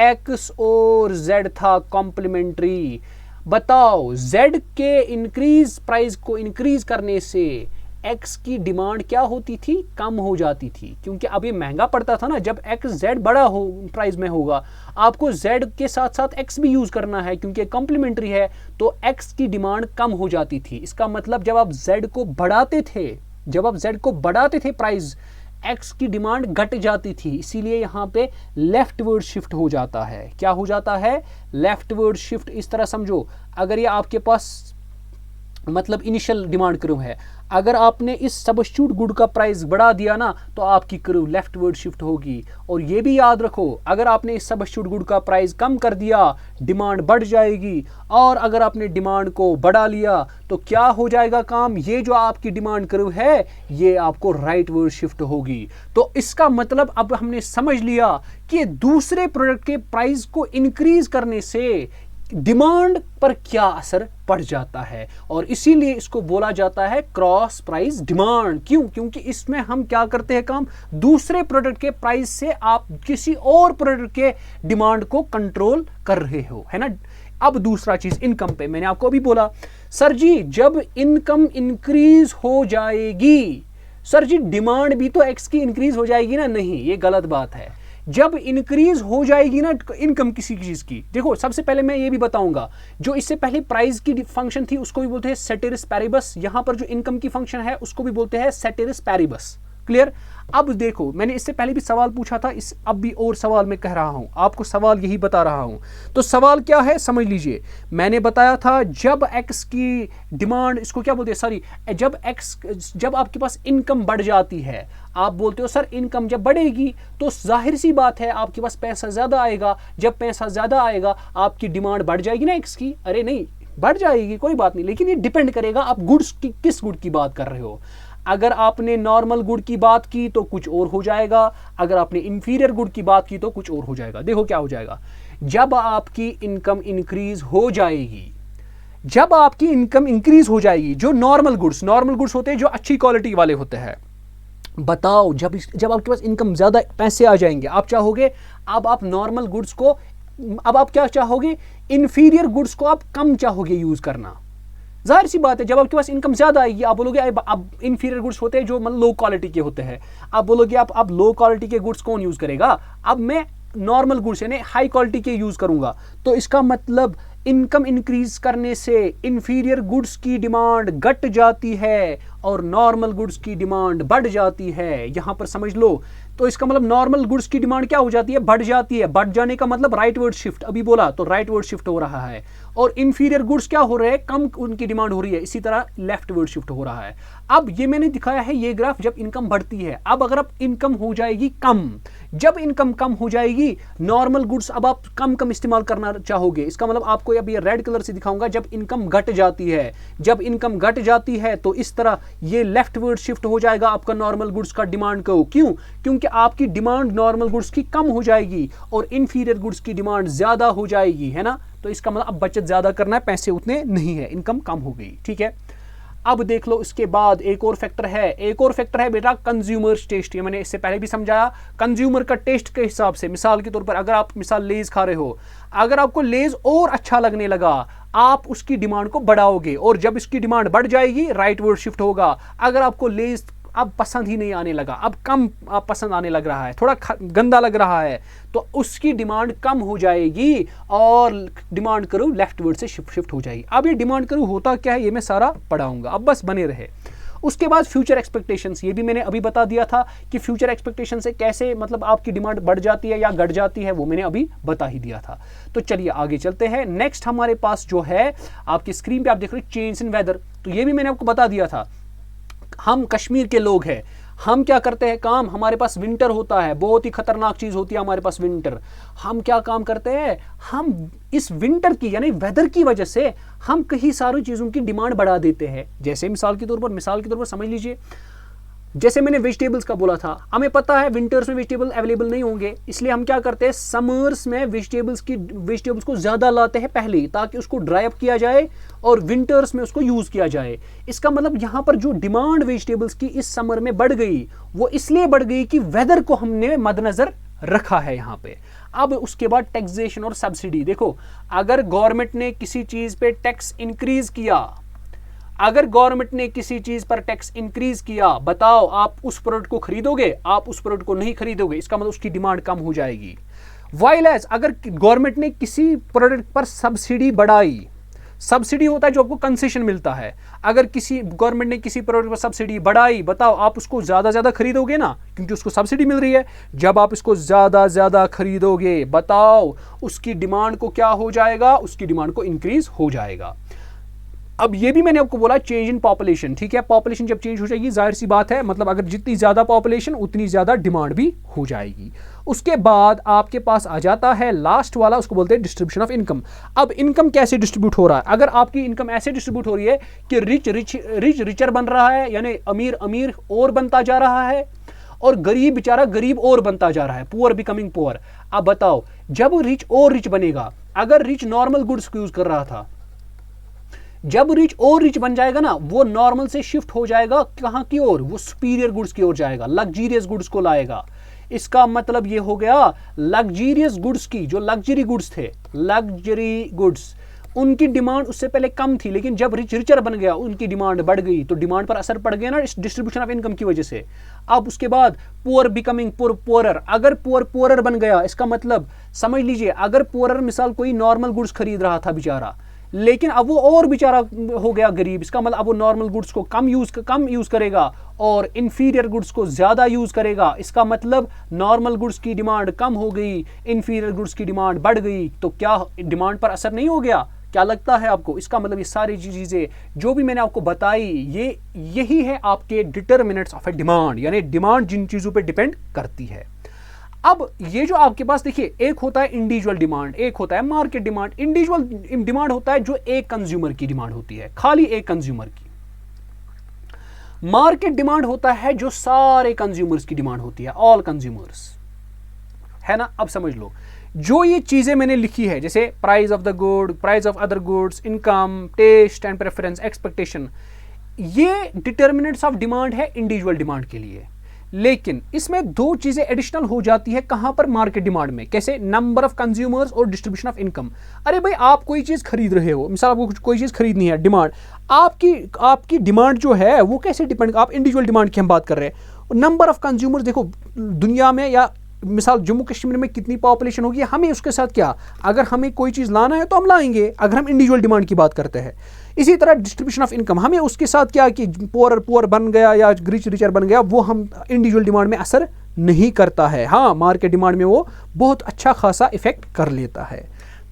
X और Z था कॉम्प्लीमेंट्री। बताओ, Z के इंक्रीज प्राइस को इंक्रीज करने से X की डिमांड क्या होती थी? कम हो जाती थी, क्योंकि अब ये महंगा पड़ता था ना। जब X Z बड़ा हो प्राइस में होगा, आपको Z के साथ साथ X भी यूज करना है, क्योंकि कॉम्प्लीमेंट्री है, तो X की डिमांड कम हो जाती थी। इसका मतलब जब आप Z को बढ़ाते थे, प्राइस, X की डिमांड घट जाती थी। इसीलिए यहाँ पे लेफ्टवर्ड शिफ्ट हो जाता है। क्या हो जाता है? Leftward shift. इस तरह समझो, अगर ये आपके पास मतलब इनिशियल डिमांड कर्व है, अगर आपने इस सबस्टिट्यूट गुड का प्राइस बढ़ा दिया ना, तो आपकी कर्व लेफ्टवर्ड शिफ्ट होगी। और ये भी याद रखो, अगर आपने इस सबस्टिट्यूट गुड का प्राइस कम कर दिया, डिमांड बढ़ जाएगी, और अगर आपने डिमांड को बढ़ा लिया तो क्या हो जाएगा काम? ये जो आपकी डिमांड कर्व है ये आपको राइटवर्ड शिफ्ट होगी। तो इसका मतलब अब हमने समझ लिया कि दूसरे प्रोडक्ट के प्राइस को इंक्रीज करने से डिमांड पर क्या असर पड़ जाता है, और इसीलिए इसको बोला जाता है क्रॉस प्राइस डिमांड। क्यों? क्योंकि इसमें हम क्या करते हैं काम? दूसरे प्रोडक्ट के प्राइस से आप किसी और प्रोडक्ट के डिमांड को कंट्रोल कर रहे हो, है ना। अब दूसरा चीज इनकम पे, मैंने आपको अभी बोला सर जी जब इनकम इंक्रीज हो जाएगी, सर जी डिमांड भी तो एक्स की इंक्रीज हो जाएगी ना। नहीं, ये गलत बात है। जब इंक्रीज हो जाएगी ना इनकम किसी चीज की, देखो सबसे पहले मैं ये भी बताऊंगा, जो इससे पहले प्राइस की फंक्शन थी उसको भी बोलते हैं सेटेरिस पैरिबस, यहां पर जो इनकम की फंक्शन है उसको भी बोलते हैं सेटेरिस पैरिबस। क्लियर? अब देखो, मैंने इससे पहले भी सवाल पूछा था, इस अब भी और सवाल मैं कह रहा हूं, आपको सवाल यही बता रहा हूं। तो सवाल क्या है समझ लीजिए, मैंने बताया था जब एक्स की डिमांड, इसको क्या बोलते हैं, सॉरी, जब आपके पास इनकम बढ़ जाती है, आप बोलते हो सर इनकम जब बढ़ेगी तो जाहिर सी बात है आपके पास पैसा ज्यादा आएगा, जब पैसा ज्यादा आएगा आपकी डिमांड बढ़ जाएगी ना एक्स की। अरे नहीं, बढ़ जाएगी कोई बात नहीं, लेकिन ये डिपेंड करेगा आप गुड्स की किस गुड की बात कर रहे हो। अगर आपने नॉर्मल गुड की बात की तो कुछ और हो जाएगा, अगर आपने इंफीरियर गुड की बात की तो कुछ और हो जाएगा। देखो क्या हो जाएगा, जब आपकी इनकम इंक्रीज हो जाएगी, जब आपकी इनकम इंक्रीज हो जाएगी, जो नॉर्मल गुड्स होते हैं जो अच्छी क्वालिटी वाले होते हैं, बताओ जब आपके पास इनकम ज्यादा पैसे आ जाएंगे, आप चाहोगे अब आप नॉर्मल गुड्स को, अब आप क्या चाहोगे, इंफीरियर गुड्स को आप कम चाहोगे यूज करना। जाहिर सी बात है, जब आपके पास इनकम ज्यादा आएगी आप बोलोगे अब इंफीरियर गुड्स होते हैं जो मतलब लो क्वालिटी के होते हैं, आप बोलोगे अब लो क्वालिटी के गुड्स कौन यूज करेगा, अब मैं नॉर्मल गुड्स यानी हाई क्वालिटी के यूज करूंगा। तो इसका मतलब इनकम इंक्रीज करने से इंफीरियर गुड्स की डिमांड घट जाती है और नॉर्मल गुड्स की डिमांड बढ़ जाती है। यहां पर समझ लो, तो इसका मतलब नॉर्मल गुड्स की डिमांड क्या हो जाती है, बढ़ जाती है। बढ़ जाने का मतलब राइटवर्ड शिफ्ट, अभी बोला तो राइटवर्ड शिफ्ट हो रहा है, और इंफीरियर गुड्स क्या हो रहे हैं, कम उनकी डिमांड हो रही है, इसी तरह लेफ्टवर्ड शिफ्ट हो रहा है। अब ये मैंने दिखाया है ये ग्राफ जब इनकम बढ़ती है। अब अगर अब इनकम हो जाएगी कम, जब इनकम कम हो जाएगी, नॉर्मल गुड्स अब आप कम इस्तेमाल करना चाहोगे, इसका मतलब आपको अब ये रेड कलर से दिखाऊंगा, जब इनकम घट जाती है, जब इनकम घट जाती है तो इस तरह ये लेफ्टवर्ड शिफ्ट हो जाएगा आपका नॉर्मल गुड्स का डिमांड को। क्यों? क्योंकि आपकी डिमांड नॉर्मल गुड्स की कम हो जाएगी और इंफीरियर गुड्स की डिमांड ज्यादा हो जाएगी, है ना। तो इसका मतलब अब बचत ज्यादा करना है, पैसे उतने नहीं है, इनकम कम हो गई। ठीक है, अब देख लो इसके बाद एक और फैक्टर है बेटा कंज्यूमर टेस्ट। ये मैंने इससे पहले भी समझाया, कंज्यूमर का टेस्ट के हिसाब से, मिसाल के तौर पर अगर आप मिसाल लेज खा रहे हो, अगर आपको लेज और अच्छा लगने लगा आप उसकी डिमांड को बढ़ाओगे, और जब इसकी डिमांड बढ़ जाएगी राइटवर्ड शिफ्ट होगा। अगर आपको लेज अब पसंद ही नहीं आने लगा, अब कम पसंद आने लग रहा है, थोड़ा गंदा लग रहा है, तो उसकी डिमांड कम हो जाएगी और डिमांड करो लेफ्टवर्ड से शिफ्ट हो जाएगी। अब ये डिमांड करो होता क्या है ये मैं सारा पढ़ाऊंगा, अब बस बने रहे। उसके बाद फ्यूचर एक्सपेक्टेशंस, ये भी मैंने अभी बता दिया था कि फ्यूचर एक्सपेक्टेशन से कैसे मतलब आपकी डिमांड बढ़ जाती है या घट जाती है, वो मैंने अभी बता ही दिया था। तो चलिए आगे चलते हैं। नेक्स्ट हमारे पास जो है आपकी स्क्रीन पे आप देख रहे हो चेंज इन वेदर, तो ये भी मैंने आपको बता दिया था। हम कश्मीर के लोग हैं, हम क्या करते हैं काम, हमारे पास विंटर होता है, बहुत ही खतरनाक चीज होती है हमारे पास विंटर। हम क्या काम करते हैं, हम इस विंटर की यानी वेदर की वजह से हम कई सारी चीजों की डिमांड बढ़ा देते हैं। जैसे मिसाल के तौर पर समझ लीजिए, जैसे मैंने वेजिटेबल्स का बोला था, हमें पता है विंटर्स में वेजिटेबल अवेलेबल नहीं होंगे, इसलिए हम क्या करते हैं, समर्स में वेजिटेबल्स को ज्यादा लाते हैं पहले, ताकि उसको ड्राई अप किया जाए और विंटर्स में उसको यूज किया जाए। इसका मतलब यहाँ पर जो डिमांड वेजिटेबल्स की इस समर में बढ़ गई, वो इसलिए बढ़ गई कि वेदर को हमने मद्देनजर रखा है यहाँ पे। अब उसके बाद टैक्सेशन और सब्सिडी, देखो अगर गवर्नमेंट ने किसी चीज पे टैक्स इंक्रीज किया, अगर गवर्नमेंट ने किसी चीज पर टैक्स इंक्रीज किया, बताओ आप उस प्रोडक्ट को खरीदोगे, आप उस प्रोडक्ट को नहीं खरीदोगे, इसका मतलब उसकी डिमांड कम हो जाएगी। वाइल एज अगर गवर्नमेंट ने किसी प्रोडक्ट पर सब्सिडी बढ़ाई, सब्सिडी होता है जो आपको कंसेशन मिलता है, अगर किसी गवर्नमेंट ने किसी प्रोडक्ट पर सब्सिडी बढ़ाई, बताओ आप उसको ज्यादा खरीदोगे ना, क्योंकि उसको सब्सिडी मिल रही है। जब आप इसको ज्यादा खरीदोगे, बताओ उसकी डिमांड को क्या हो जाएगा, उसकी डिमांड को इंक्रीज हो जाएगा। अब ये भी मैंने आपको बोला चेंज इन पॉपुलेशन, ठीक है, पॉपुलेशन जब चेंज हो जाएगी, जाहिर सी बात है, मतलब अगर जितनी ज्यादा पॉपुलेशन उतनी ज्यादा डिमांड भी हो जाएगी। उसके बाद आपके पास आ जाता है लास्ट वाला, उसको बोलते हैं डिस्ट्रीब्यूशन ऑफ इनकम। अब इनकम कैसे डिस्ट्रीब्यूट हो रहा है, अगर आपकी इनकम ऐसे डिस्ट्रीब्यूट हो रही है कि रिच रिचर बन रहा है, यानी अमीर अमीर और बनता जा रहा है, और गरीब बेचारा गरीब और बनता जा रहा है, पुअर बिकमिंग पुअर। अब बताओ जब रिच और रिच बनेगा, अगर रिच नॉर्मल गुड्स यूज कर रहा था, जब रिच और रिच बन जाएगा ना, वो नॉर्मल से शिफ्ट हो जाएगा कहां की ओर, वो सुपीरियर गुड्स की ओर जाएगा, लग्जीरियस गुड्स को लाएगा। इसका मतलब ये हो गया लग्जीरियस गुड्स की, जो लग्जरी गुड्स थे, लग्जरी गुड्स, उनकी डिमांड उससे पहले कम थी, लेकिन जब रिच रिचर बन गया उनकी डिमांड बढ़ गई, तो डिमांड पर असर पड़ गया ना इस डिस्ट्रीब्यूशन ऑफ इनकम की वजह से। अब उसके बाद पुअर बिकमिंग पुअरर, अगर पुअरर बन गया, इसका मतलब समझ लीजिए, अगर पुअरर मिसाल कोई नॉर्मल गुड्स खरीद रहा था बेचारा, लेकिन अब वो और बेचारा हो गया गरीब, इसका मतलब अब वो नॉर्मल गुड्स को कम यूज करेगा और इंफीरियर गुड्स को ज्यादा यूज करेगा। इसका मतलब नॉर्मल गुड्स की डिमांड कम हो गई, इंफीरियर गुड्स की डिमांड बढ़ गई, तो क्या डिमांड पर असर नहीं हो गया? क्या लगता है आपको? इसका मतलब ये सारी चीजें जो भी मैंने आपको बताई, यही है आपके डिटरमिनेंट्स ऑफ ए डिमांड, यानी डिमांड जिन चीजों पे डिपेंड करती है। अब ये जो आपके पास देखिए, एक होता है इंडिविजुअल डिमांड, एक होता है मार्केट डिमांड। इंडिविजुअल डिमांड होता है जो एक कंज्यूमर की डिमांड होती है, खाली एक कंज्यूमर की। मार्केट डिमांड होता है जो सारे कंज्यूमर्स की डिमांड होती है, ऑल कंज्यूमर्स, है ना। अब समझ लो, जो ये चीजें मैंने लिखी है, जैसे price of the good, price of other goods, income, taste and preference, expectation, ये डिटर्मिनेंट्स ऑफ डिमांड है इंडिविजुअल डिमांड के लिए। लेकिन इसमें दो चीजें एडिशनल हो जाती है, कहां पर? मार्केट डिमांड में। कैसे? नंबर ऑफ कंज्यूमर्स और डिस्ट्रीब्यूशन ऑफ इनकम। अरे भाई, आप कोई चीज खरीद रहे हो, मिसाल आपको कोई चीज खरीदनी है, डिमांड आपकी डिमांड जो है वो कैसे डिपेंड, आप इंडिविजुअल डिमांड की हम बात कर रहे हैं। नंबर ऑफ कंज्यूमर्स, देखो दुनिया में या मिसाल जम्मू कश्मीर में कितनी पॉपुलेशन होगी, हमें उसके साथ क्या, अगर हमें कोई चीज लाना है तो हम लाएंगे, अगर हम इंडिविजुअल डिमांड की बात करते हैं। इसी तरह डिस्ट्रीब्यूशन ऑफ इनकम, हमें उसके साथ क्या कि पुअर बन गया या रिच रिचर बन गया, वो हम इंडिविजुअल डिमांड में असर नहीं करता है। हाँ, मार्केट डिमांड में वो बहुत अच्छा खासा इफेक्ट कर लेता है।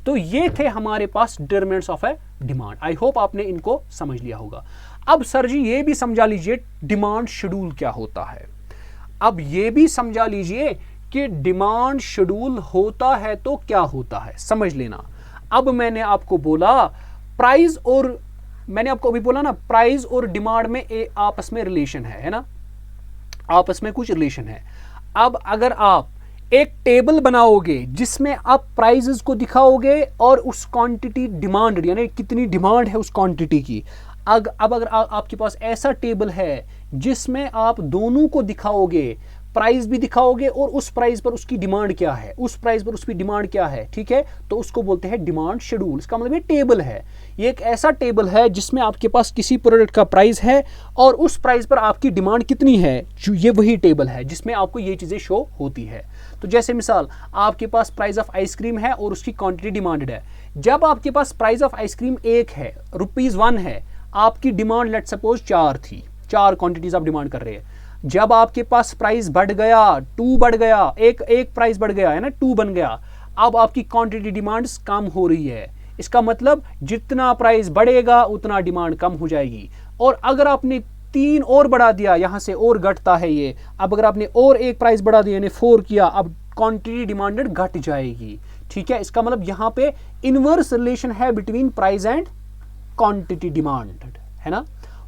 तो ये थे हमारे पास determinants of a demand. I hope आपने इनको समझ लिया होगा। अब सर जी ये भी समझा लीजिए डिमांड शेड्यूल क्या होता है। अब ये भी समझा लीजिए कि डिमांड शेड्यूल होता है तो क्या होता है, समझ लेना। अब मैंने आपको बोला प्राइस, और मैंने आपको अभी बोला ना, प्राइस और डिमांड में आपस में रिलेशन है ना, आपस में कुछ रिलेशन है। अब अगर आप एक टेबल बनाओगे जिसमें आप प्राइसेस को दिखाओगे और उस क्वांटिटी डिमांड, यानी कितनी डिमांड है उस क्वांटिटी की, अब अगर आपके पास ऐसा टेबल है जिसमें आप दोनों को दिखाओगे, प्राइस भी दिखाओगे और उस प्राइस पर उसकी डिमांड क्या है, उस प्राइस पर उसकी डिमांड क्या है, ठीक है, तो उसको बोलते हैं डिमांड शेड्यूल। इसका मतलब ये टेबल है, ये एक ऐसा टेबल है जिसमें आपके पास किसी प्रोडक्ट का प्राइस है और उस प्राइस पर आपकी डिमांड कितनी है, ये वही टेबल है जिसमें आपको ये चीजें शो होती है। तो जैसे मिसाल, आपके पास प्राइस ऑफ आइसक्रीम है और उसकी क्वांटिटी डिमांडेड है। जब आपके पास प्राइस ऑफ आइसक्रीम 1 है, ₹1 है, आपकी डिमांड लेट सपोज 4 थी, 4 क्वांटिटीज आप डिमांड कर रहे हैं। जब आपके पास प्राइस बढ़ गया, 2 बढ़ गया, एक प्राइस बढ़ गया है ना, 2 बन गया, अब आपकी क्वांटिटी डिमांड्स कम हो रही है। इसका मतलब जितना प्राइस बढ़ेगा उतना डिमांड कम हो जाएगी। और अगर आपने 3 और बढ़ा दिया, यहां से और घटता है ये। अब अगर आपने और एक प्राइस बढ़ा दिया यानी 4 किया, अब क्वांटिटी डिमांडेड घट जाएगी। ठीक है, इसका मतलब यहां पे इनवर्स रिलेशन है between price and quantity demanded, है ना।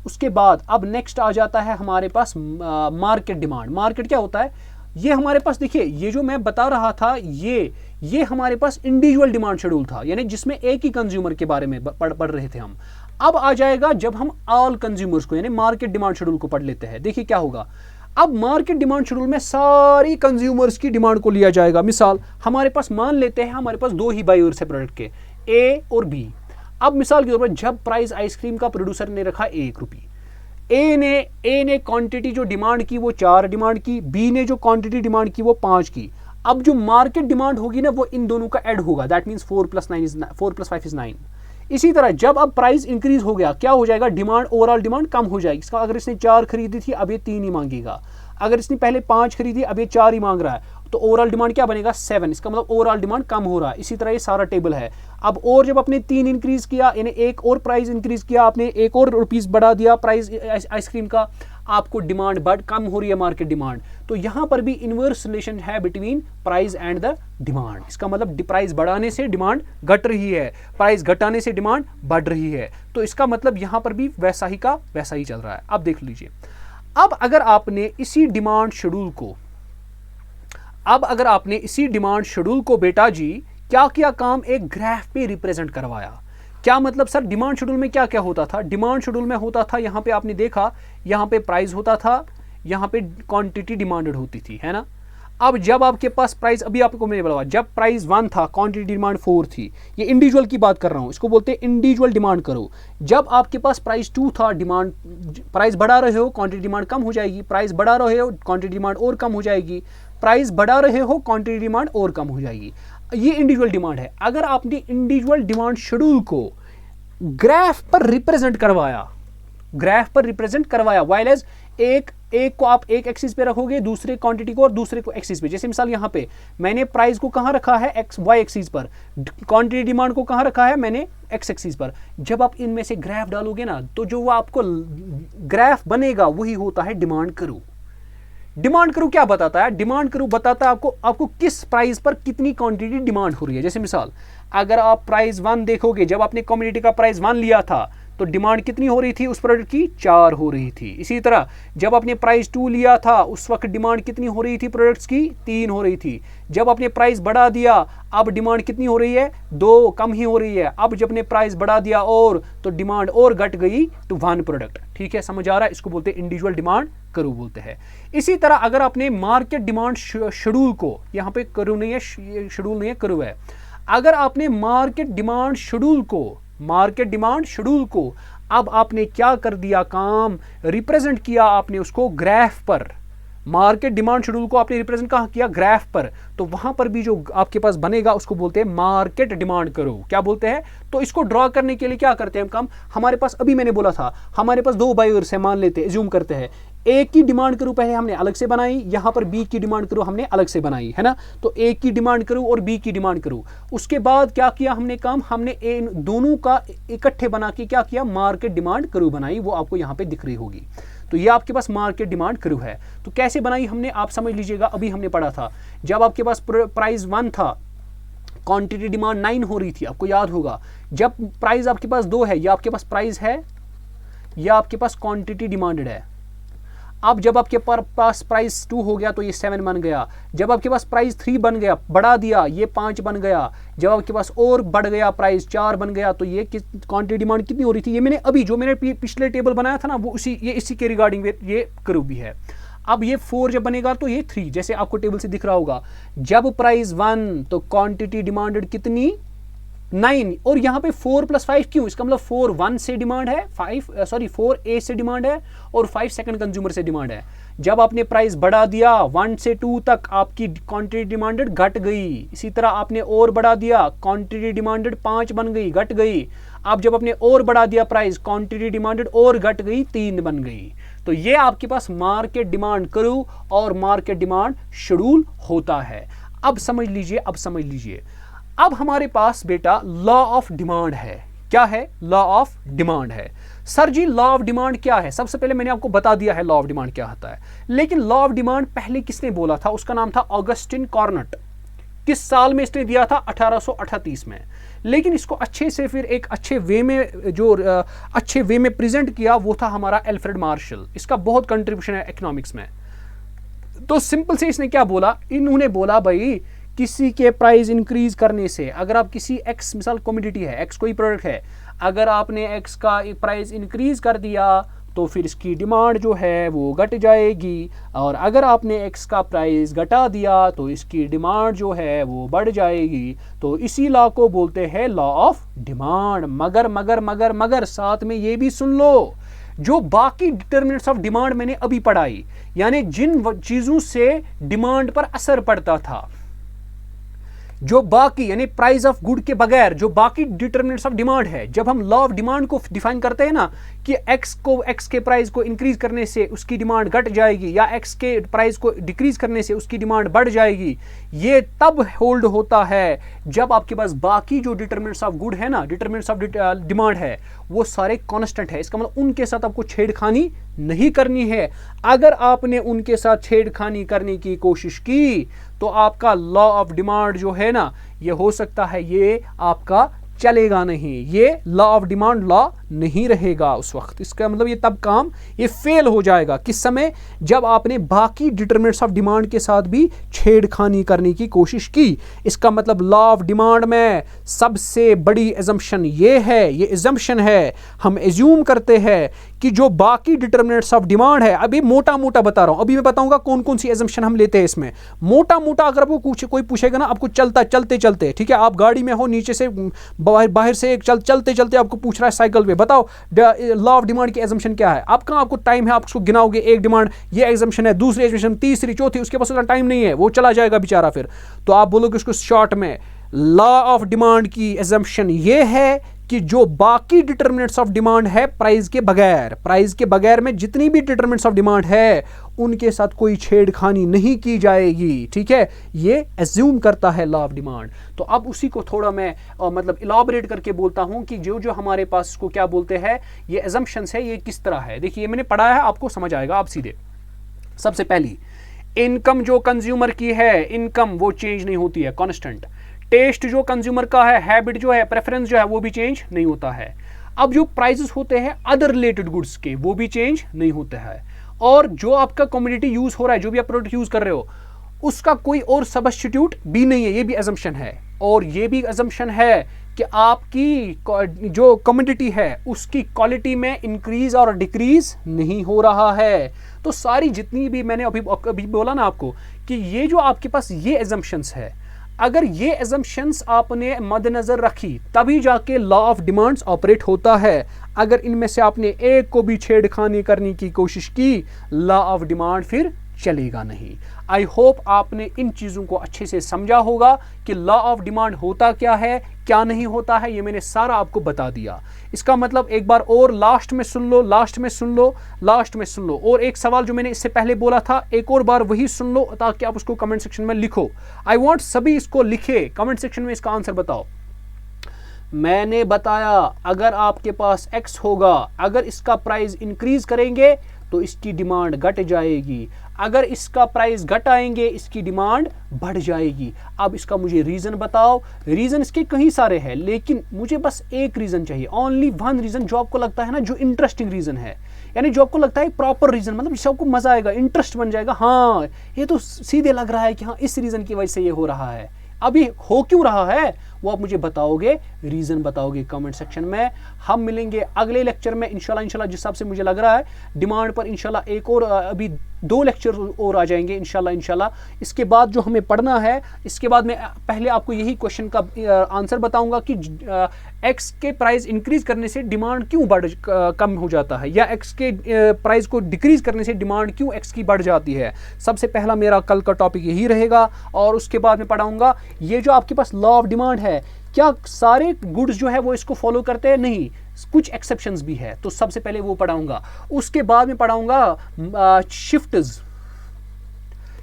उसके बाद अब नेक्स्ट आ जाता है हमारे पास मार्केट डिमांड। मार्केट क्या होता है, ये हमारे पास देखिए, ये जो मैं बता रहा था ये हमारे पास इंडिविजुअल डिमांड शेड्यूल था, यानी जिसमें एक ही कंज्यूमर के बारे में पढ़ रहे थे हम। अब आ जाएगा जब हम ऑल कंज्यूमर्स को यानी मार्केट डिमांड शेड्यूल को पढ़ लेते हैं। देखिए क्या होगा, अब मार्केट डिमांड शेड्यूल में सारी कंज्यूमर्स की डिमांड को लिया जाएगा। मिसाल हमारे पास मान लेते हैं हमारे पास 2 ही बायर्स है प्रोडक्ट के, ए और बी। अब मिसाल के तौर पर जब प्राइस आइसक्रीम का प्रोड्यूसर ने रखा 1 रुपये, ए ने क्वांटिटी जो डिमांड की वो 4 डिमांड की, बी ने जो क्वांटिटी डिमांड की वो 5 की। अब जो मार्केट डिमांड होगी ना वो इन दोनों का ऐड होगा, दैट मींस 4 + 5 इज 9। इसी तरह जब अब प्राइस इंक्रीज हो गया, क्या हो जाएगा, डिमांड ओवरऑल डिमांड कम हो जाएगी। इसका अगर इसने 4 खरीदी थी अब ये 3 ही मांगेगा, अगर इसने पहले 5 खरीदी अब ये 4 ही मांग रहा है, तो ओवरऑल डिमांड क्या बनेगा, 7। इसका मतलब ओवरऑल डिमांड कम हो रहा है। इसी तरह ये सारा टेबल है। अब और जब आपने 3 इंक्रीज किया, यानी एक और प्राइस इंक्रीज किया, आपने एक और रुपीस बढ़ा दिया प्राइस आइसक्रीम का, आपको डिमांड कम हो रही है मार्केट डिमांड। तो यहां पर भी इनवर्स रिलेशन है between price and the demand. इसका मतलब प्राइस बढ़ाने से डिमांड घट रही है, प्राइस घटाने से डिमांड बढ़ रही है। तो इसका मतलब यहां पर भी वैसा ही का वैसा ही चल रहा है। अब देख लीजिए, अब अगर आपने इसी डिमांड शेड्यूल को बेटा जी क्या किया काम, एक ग्राफ पे रिप्रेजेंट करवाया। क्या मतलब सर, डिमांड शेड्यूल में क्या क्या होता था, डिमांड शेड्यूल में होता था, यहां पे आपने देखा, यहां पे प्राइस होता था, यहां पे क्वांटिटी डिमांडेड होती थी, है ना। अब जब आपके पास प्राइस, अभी आपको मैंने बोला जब प्राइस 1 था क्वांटिटी डिमांड 4 थी, ये इंडिविजुअल की बात कर रहा हूं, इसको बोलते हैं इंडिविजुअल डिमांड करो। जब आपके पास प्राइस 2 था, डिमांड प्राइस बढ़ा रहे हो क्वांटिटी डिमांड कम हो जाएगी, प्राइस बढ़ा रहे हो क्वांटिटी डिमांड और कम हो जाएगी, प्राइस बढ़ा रहे हो क्वांटिटी डिमांड और कम हो जाएगी। ये इंडिविजुअल डिमांड है। अगर आपने इंडिविजुअल डिमांड शेड्यूल को ग्राफ पर रिप्रेजेंट करवाया, वाइल एज एक को आप एक एक्सिस पे रखोगे, दूसरे क्वांटिटी को और दूसरे को एक्सिस पे। जैसे मिसाल यहां पे मैंने प्राइस को कहां रखा है, एक्स वाई एक्सिस पर, क्वांटिटी डिमांड को कहां रखा है मैंने एक्स एक्सिस पर। जब आप इनमें से ग्राफ डालोगे ना, तो जो आपको ग्राफ बनेगा वही होता है डिमांड कर्व। डिमांड कर्व क्या बताता है, डिमांड कर्व बताता है आपको किस प्राइस पर कितनी क्वांटिटी डिमांड हो रही है। जैसे मिसाल अगर आप प्राइस 1 देखोगे, जब आपने कम्युनिटी का प्राइस 1 लिया था तो डिमांड कितनी हो रही थी उस प्रोडक्ट की, 4 हो रही थी। इसी तरह जब आपने प्राइस 2 लिया था उस वक्त डिमांड कितनी हो रही थी प्रोडक्ट्स की, 3 हो रही थी। जब आपने प्राइस बढ़ा दिया अब डिमांड कितनी हो रही है, 2 कम ही हो रही है। अब जब ने प्राइस बढ़ा दिया और तो डिमांड और घट गई तो 1 प्रोडक्ट। ठीक है, समझ आ रहा है, इसको बोलते हैं इंडिविजुअल डिमांड कर्व बोलते हैं। इसी तरह अगर आपने मार्केट डिमांड शेड्यूल को, यहाँ पे कर्व नहीं है, शेड्यूल नहीं है कर्व है। अगर आपने मार्केट डिमांड शेड्यूल को अब आपने क्या कर दिया काम, रिप्रेजेंट किया आपने उसको ग्राफ पर। मार्केट डिमांड शेड्यूल को आपने रिप्रेजेंट कहां किया, ग्राफ पर। तो वहां पर भी जो आपके पास बनेगा उसको बोलते हैं मार्केट डिमांड कर्व। क्या बोलते हैं, तो इसको ड्रॉ करने के लिए क्या करते हैं हम काम, हमारे पास अभी मैंने बोला था हमारे पास 2 बायर्स है, मान लेते हैं, एज्यूम करते हैं। ए की डिमांड कर्व पहले हमने अलग से बनाई, यहां पर बी की डिमांड कर्व हमने अलग से बनाई, है ना। तो ए की डिमांड कर्व और बी की डिमांड कर्व। उसके बाद क्या किया हमने काम, हमने इन दोनों का इकट्ठे बना के क्या किया, मार्केट डिमांड कर्व बनाई, वो आपको यहां पे दिख रही होगी। तो ये आपके पास मार्केट डिमांड कर्व है। तो कैसे बनाई हमने, आप समझ लीजिएगा, अभी हमने पढ़ा था जब आपके पास प्राइस 1 था क्वांटिटी डिमांड 9 हो रही थी, आपको याद होगा। जब प्राइस आपके पास 2 है, या आपके पास प्राइस है या आपके पास क्वांटिटी डिमांडेड है। अब जब आपके पास प्राइस 2 हो गया तो ये 7 बन गया। जब आपके पास प्राइस 3 बन गया, बढ़ा दिया, ये 5 बन गया। जब आपके पास और बढ़ गया, प्राइस 4 बन गया, तो ये क्वांटिटी डिमांड कितनी हो रही थी, ये मैंने अभी जो मैंने पिछले टेबल बनाया था ना, वो इसी के रिगार्डिंग ये कर्व भी है। अब ये 4 जब बनेगा तो ये 3, जैसे आपको टेबल से दिख रहा होगा। जब प्राइस 1 तो क्वांटिटी डिमांडेड कितनी, 9, और यहाँ पे 4 + 5 क्यों, इसका मतलब 4 1 से डिमांड है, 4 A से डिमांड है और 5 सेकंड कंज्यूमर से डिमांड है। जब आपने प्राइस बढ़ा दिया 1 से 2 तक, आपकी क्वांटिटी डिमांडेड घट गई। इसी तरह आपने और बढ़ा दिया, क्वांटिटी डिमांडेड 5 बन गई, घट गई। अब जब आपने और बढ़ा दिया प्राइस, क्वांटिटी डिमांडेड और घट गई, 3 बन गई। तो ये आपके पास मार्केट डिमांड कर्व और मार्केट डिमांड शेड्यूल होता है। अब समझ लीजिए अब हमारे पास बेटा लॉ ऑफ डिमांड है। क्या है? लॉ ऑफ डिमांड है। Sir ji law of demand क्या है? सबसे पहले मैंने आपको बता दिया है लॉ ऑफ डिमांड क्या होता है, लेकिन लॉ ऑफ डिमांड पहले किसने बोला था? उसका नाम था ऑगस्टिन कॉर्नट। किस साल में इसने दिया था? 1838 में। लेकिन इसको अच्छे से फिर एक अच्छे वे में प्रेजेंट किया वो था हमारा एल्फ्रेड मार्शल। इसका बहुत कंट्रीब्यूशन है इकोनॉमिक्स में। तो सिंपल से इसने क्या बोला? इन्होंने बोला भाई किसी के प्राइस इंक्रीज करने से, अगर आप किसी एक्स, मिसाल कमोडिटी है, एक्स कोई प्रोडक्ट है, अगर आपने एक्स का प्राइस इंक्रीज कर दिया तो फिर इसकी डिमांड जो है वो घट जाएगी, और अगर आपने एक्स का प्राइस घटा दिया तो इसकी डिमांड जो है वो बढ़ जाएगी। तो इसी लॉ को बोलते हैं लॉ ऑफ डिमांड। मगर मगर मगर मगर साथ में ये भी सुन लो, जो बाकी डिटरमिनेंट्स ऑफ डिमांड मैंने अभी पढ़ाई, यानी जिन चीजों से डिमांड पर असर पड़ता था, जो बाकी यानी प्राइस ऑफ गुड के बगैर जो बाकी डिटरमिनेंट्स ऑफ डिमांड है, जब हम लॉ ऑफ डिमांड को डिफाइन करते हैं ना कि एक्स के प्राइस को इंक्रीज करने से उसकी डिमांड घट जाएगी या एक्स के प्राइस को डिक्रीज करने से उसकी डिमांड बढ़ जाएगी, ये तब होल्ड होता है जब आपके पास बाकी जो डिटरमिनेंट्स ऑफ गुड है ना, डिटरमिनेंट्स ऑफ डिमांड है, वो सारे कांस्टेंट है। इसका मतलब उनके साथ आपको छेड़खानी नहीं करनी है। अगर आपने उनके साथ छेड़खानी करने की कोशिश की तो आपका लॉ ऑफ डिमांड जो है ना, ये हो सकता है ये आपका चलेगा नहीं, ये लॉ ऑफ डिमांड लॉ नहीं रहेगा उस वक्त। इसका मतलब ये तब काम ये फेल हो जाएगा किस समय? जब आपने बाकी डिटरमिनेंट्स ऑफ डिमांड के साथ भी छेड़खानी करने की कोशिश की। इसका मतलब लॉ ऑफ डिमांड में सबसे बड़ी एजम्पशन ये है, ये एजम्पशन है, हम एज्यूम करते हैं कि जो बाकी डिटरमिनेंट्स ऑफ डिमांड है, अभी मोटा मोटा बता रहा हूं, अभी मैं बताऊंगा कौन कौन सी एजम्पशन हम लेते हैं इसमें। मोटा मोटा अगर आपको कोई पूछेगा ना, आपको चलते चलते, ठीक है, आप गाड़ी में हो, नीचे से बाहर से चलते चलते आपको पूछ रहा है साइकिल पे, बताओ लॉ ऑफ डिमांड की एजम्पशन क्या है? आप कहां, आपको टाइम है, आप उसको गिनाओगे, एक डिमांड ये एजम्पशन है, दूसरी एजम्पशन, तीसरी, चौथी, उसके पास उतना टाइम नहीं है, वो चला जाएगा बेचारा फिर। तो आप बोलोगे उसको शॉर्ट में, लॉ ऑफ डिमांड की एजम्पशन ये है कि जो बाकी डिटरमिनेंट्स ऑफ डिमांड है प्राइस के बगैर में जितनी भी डिटरमिनेंट्स ऑफ डिमांड है उनके साथ कोई छेड़खानी नहीं की जाएगी, ठीक है, ये एज्यूम करता है लॉ ऑफ डिमांड। तो अब उसी को थोड़ा मैं मतलब इलाबोरेट करके बोलता हूं कि जो जो हमारे पास इसको क्या बोलते हैं, ये एजम्पशंस है, ये किस तरह है। देखिए मैंने पढ़ा है, आपको समझ आएगा आप सीधे। सबसे पहली, इनकम जो कंज्यूमर की है, इनकम वो चेंज नहीं होती है, कांस्टेंट। टेस्ट जो कंज्यूमर का है, हैबिट जो है, प्रेफरेंस जो है, वो भी चेंज नहीं होता है। अब जो प्राइसेस होते हैं अदर रिलेटेड गुड्स के, वो भी चेंज नहीं होते हैं। और जो आपका कमोडिटी यूज हो रहा है, जो भी आप प्रोडक्ट यूज कर रहे हो, उसका कोई और सब्स्टिट्यूट भी नहीं है, ये भी अजम्पशन है। और ये भी अजम्पशन है कि आपकी जो कमोडिटी है उसकी क्वालिटी में इंक्रीज और डिक्रीज नहीं हो रहा है। तो सारी जितनी भी मैंने अभी बोला ना आपको कि ये जो आपके पास ये अजम्पशंस है, अगर ये एजम्पशंस आपने मद्देनजर रखी तभी जाके लॉ ऑफ डिमांड्स ऑपरेट होता है। अगर इनमें से आपने एक को भी छेड़खानी करने की कोशिश की, लॉ ऑफ डिमांड फिर चलेगा नहीं। आई होप आपने इन चीजों को अच्छे से समझा होगा कि लॉ ऑफ डिमांड होता क्या है, क्या नहीं होता है, ये मैंने सारा आपको बता दिया। इसका मतलब एक बार और लास्ट में सुन लो, और एक सवाल जो मैंने इससे पहले बोला था एक और बार वही सुन लो ताकि आप उसको कमेंट सेक्शन में लिखो। आई वांट सभी इसको लिखे, कमेंट सेक्शन में इसका आंसर बताओ। मैंने बताया अगर आपके पास एक्स होगा, अगर इसका प्राइस इंक्रीज करेंगे तो इसकी डिमांड घट जाएगी, अगर इसका प्राइस घटाएंगे इसकी डिमांड बढ़ जाएगी। अब इसका मुझे रीजन बताओ। रीजन इसके कई सारे हैं, लेकिन मुझे बस एक रीजन चाहिए, ओनली वन रीजन, जो आपको लगता है ना जो इंटरेस्टिंग रीजन है, यानी जो आपको लगता है प्रॉपर रीजन, मतलब जिससे आपको मजा आएगा, इंटरेस्ट बन जाएगा, हाँ ये तो सीधे लग रहा है कि हाँ इस रीजन की वजह से ये हो रहा है। अभी हो क्यों रहा है वो आप मुझे बताओगे, रीजन बताओगे कमेंट सेक्शन में। हम मिलेंगे अगले लेक्चर में इंशाल्लाह जिस हिसाब से मुझे लग रहा है डिमांड पर इंशाल्लाह एक और अभी 2 लेक्चर और आ जाएंगे इंशाल्लाह। इसके बाद जो हमें पढ़ना है, इसके बाद मैं पहले आपको यही क्वेश्चन का आंसर बताऊंगा कि एक्स के प्राइस इंक्रीज करने से डिमांड क्यों कम हो जाता है, या एक्स के प्राइस को डिक्रीज करने से डिमांड क्यों एक्स की बढ़ जाती है। सबसे पहला मेरा कल का टॉपिक यही रहेगा। और उसके बाद मैं पढ़ाऊंगा ये जो आपके पास लॉ ऑफ डिमांड है, क्या सारे गुड्स जो है वो इसको फॉलो करते हैं? नहीं, कुछ एक्सेप्शंस भी है। तो सबसे पहले वो पढ़ाऊंगा। उसके बाद में पढ़ाऊंगा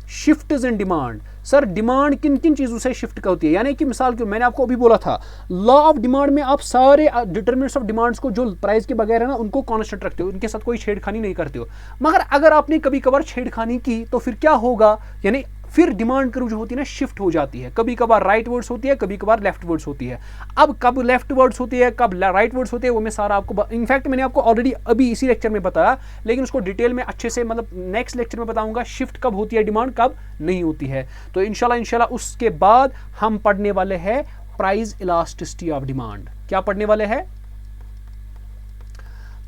shifts in demand. Sir demand किन किन चीज़ों से शिफ्ट होती है, यानी कि मिसाल के मैंने आपको अभी बोला था लॉ ऑफ डिमांड में आप सारे डिटरमिनेंट्स ऑफ डिमांड्स को जो प्राइस के बगैर है ना उनको कांस्टेंट रखते हो, उनके साथ कोई छेड़खानी नहीं करते हो। मगर अगर आपने कभी कभार छेड़खानी की तो फिर क्या होगा, यानी फिर डिमांड कर्व जो होती है ना शिफ्ट हो जाती है, कभी कभार राइट वर्ड्स होती है, कभी कभार लेफ्ट वर्ड्स होती है। अब कब लेफ्ट वर्ड्स होती है कब राइट वर्ड्स होती है वो मैं सारा आपको इनफैक्ट मैंने आपको ऑलरेडी अभी इसी लेक्चर में बताया, लेकिन उसको डिटेल में अच्छे से मतलब नेक्स्ट लेक्चर में बताऊंगा शिफ्ट कब होती है डिमांड कब नहीं होती है। तो इंशाल्लाह उसके बाद हम पढ़ने वाले हैं प्राइस इलास्टिसिटी ऑफ डिमांड। क्या पढ़ने वाले हैं?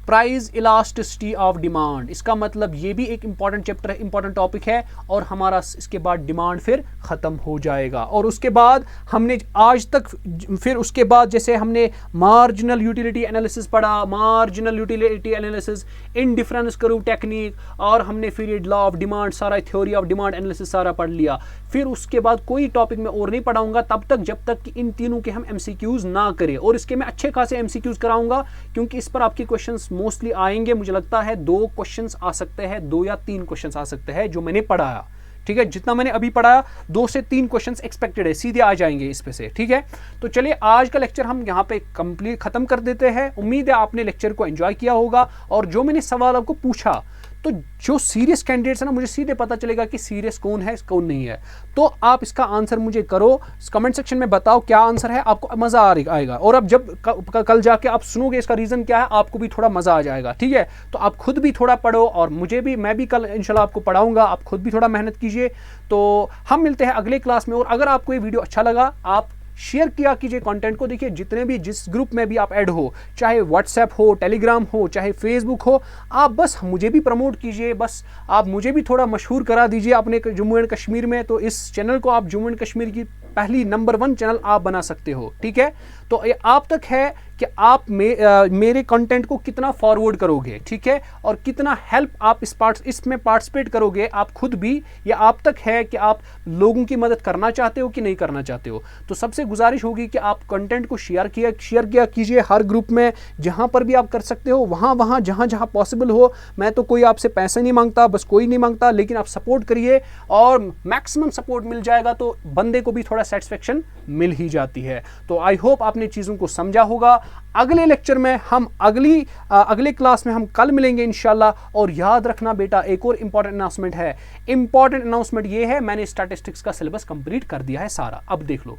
Price elasticity of demand. इसका मतलब ये भी एक इंपॉर्टेंट चैप्टर है, इंपॉर्टेंट टॉपिक है, और हमारा इसके बाद डिमांड फिर ख़त्म हो जाएगा। और उसके बाद हमने आज तक फिर उसके बाद जैसे हमने मार्जिनल यूटिलिटी एनालिसिस पढ़ा, marginal utility analysis, indifference curve technique, और हमने फिर ये लॉ ऑफ डिमांड सारा, थ्योरी ऑफ डिमांड एनालिसिस सारा पढ़ लिया। फिर उसके बाद कोई टॉपिक में और नहीं पढ़ाऊंगा तब तक जब तक कि इन तीनों के हम एमसीक्यूज ना करें, और इसके मैं अच्छे खासे एमसीक्यूज कराऊंगा क्योंकि इस पर आपके क्वेश्चंस मोस्टली आएंगे। मुझे लगता है 2 क्वेश्चंस आ सकते हैं, 2 या 3 क्वेश्चंस आ सकते हैं जो मैंने पढ़ाया। ठीक है, जितना मैंने अभी पढ़ाया 2 से 3 क्वेश्चंस एक्सपेक्टेड है, सीधे आ जाएंगे इस पे से। ठीक है, तो चलिए आज का लेक्चर हम यहाँ पे कंप्लीट खत्म कर देते हैं। उम्मीद है आपने लेक्चर को एंजॉय किया होगा, और जो मैंने सवाल आपको पूछा तो जो सीरियस कैंडिडेट्स है ना मुझे सीधे पता चलेगा कि सीरियस कौन है कौन नहीं है। तो आप इसका आंसर मुझे करो, कमेंट सेक्शन में बताओ क्या आंसर है, आपको मज़ा आएगा। और अब जब कल जाके आप सुनोगे इसका रीज़न क्या है, आपको भी थोड़ा मज़ा आ जाएगा। ठीक है, तो आप खुद भी थोड़ा पढ़ो, और मैं भी कल इंशाल्लाह आपको पढ़ाऊंगा, आप खुद भी थोड़ा मेहनत कीजिए। तो हम मिलते हैं अगले क्लास में, और अगर आपको ये वीडियो अच्छा लगा आप शेयर किया कीजिए कंटेंट को। देखिए जितने भी जिस ग्रुप में भी आप ऐड हो, चाहे व्हाट्सएप हो, टेलीग्राम हो, चाहे फेसबुक हो, आप बस मुझे भी प्रमोट कीजिए, बस आप मुझे भी थोड़ा मशहूर करा दीजिए अपने जम्मू एंड कश्मीर में। तो इस चैनल को आप जम्मू एंड कश्मीर की पहली नंबर 1 चैनल आप बना सकते हो। ठीक है, तो ये आप तक है कि आप मेरे कंटेंट को कितना फॉरवर्ड करोगे, ठीक है, और कितना हेल्प आप इसमें पार्टिसिपेट करोगे आप खुद भी, या आप तक है कि आप लोगों की मदद करना चाहते हो कि नहीं करना चाहते हो। तो सबसे गुजारिश होगी कि आप कंटेंट को शेयर किया कीजिए हर ग्रुप में, जहां पर भी आप कर सकते हो, वहां जहां पॉसिबल हो। मैं तो कोई आपसे पैसे नहीं मांगता, बस कोई नहीं मांगता, लेकिन आप सपोर्ट करिए, और मैक्सिमम सपोर्ट मिल जाएगा तो बंदे को भी थोड़ा सेटिस्फेक्शन मिल ही जाती है। तो आई होप आपने चीज़ों को समझा होगा। अगले लेक्चर में हम अगले क्लास में हम कल मिलेंगे इंशाल्लाह। और याद रखना बेटा, एक और इंपॉर्टेंट अनाउंसमेंट है। इंपॉर्टेंट अनाउंसमेंट ये है, मैंने स्टैटिस्टिक्स का सिलेबस कंप्लीट कर दिया है सारा। अब देख लो,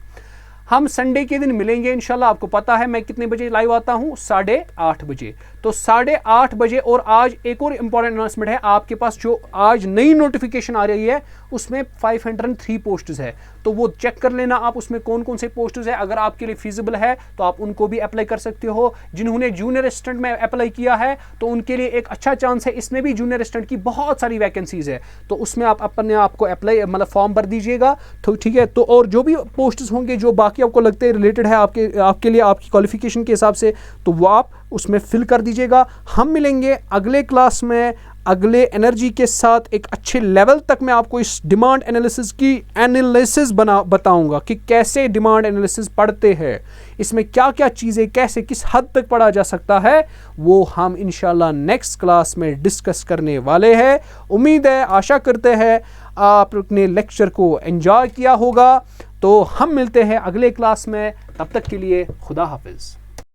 हम संडे के दिन मिलेंगे इंशाल्लाह। आपको पता है मैं कितने बजे लाइव आता हूं, 8:30 बजे। तो 8:30 बजे, और आज एक और इंपॉर्टेंट अनाउंसमेंट है, आपके पास जो आज नई नोटिफिकेशन आ रही है उसमें 503 पोस्ट्स है, तो वो चेक कर लेना आप, उसमें कौन कौन से पोस्ट्स है। अगर आपके लिए फिजिबल है तो आप उनको भी अप्लाई कर सकते हो। जिन्होंने जूनियर असिस्टेंट में अप्लाई किया है तो उनके लिए एक अच्छा चांस है, इसमें भी जूनियर असिस्टेंट की बहुत सारी वैकेंसीज है, तो उसमें आप अपने आप को अप्लाई मतलब फॉर्म भर दीजिएगा। तो ठीक है, तो और जो भी पोस्ट्स होंगे जो बाकी आपको लगते हैं रिलेटेड है आपके लिए आपकी क्वालिफिकेशन के हिसाब से, तो वो आप उसमें फिल कर दीजिएगा। हम मिलेंगे अगले क्लास में अगले एनर्जी के साथ, एक अच्छे लेवल तक मैं आपको इस डिमांड एनालिसिस की एनालिसिस बताऊंगा कि कैसे डिमांड एनालिसिस पढ़ते हैं, इसमें क्या क्या चीज़ें कैसे किस हद तक पढ़ा जा सकता है, वो हम इंशाल्लाह नेक्स्ट क्लास में डिस्कस करने वाले हैं। उम्मीद है, आशा करते हैं आपने लेक्चर को एंजॉय किया होगा। तो हम मिलते हैं अगले क्लास में, तब तक के लिए खुदा हाफिज़।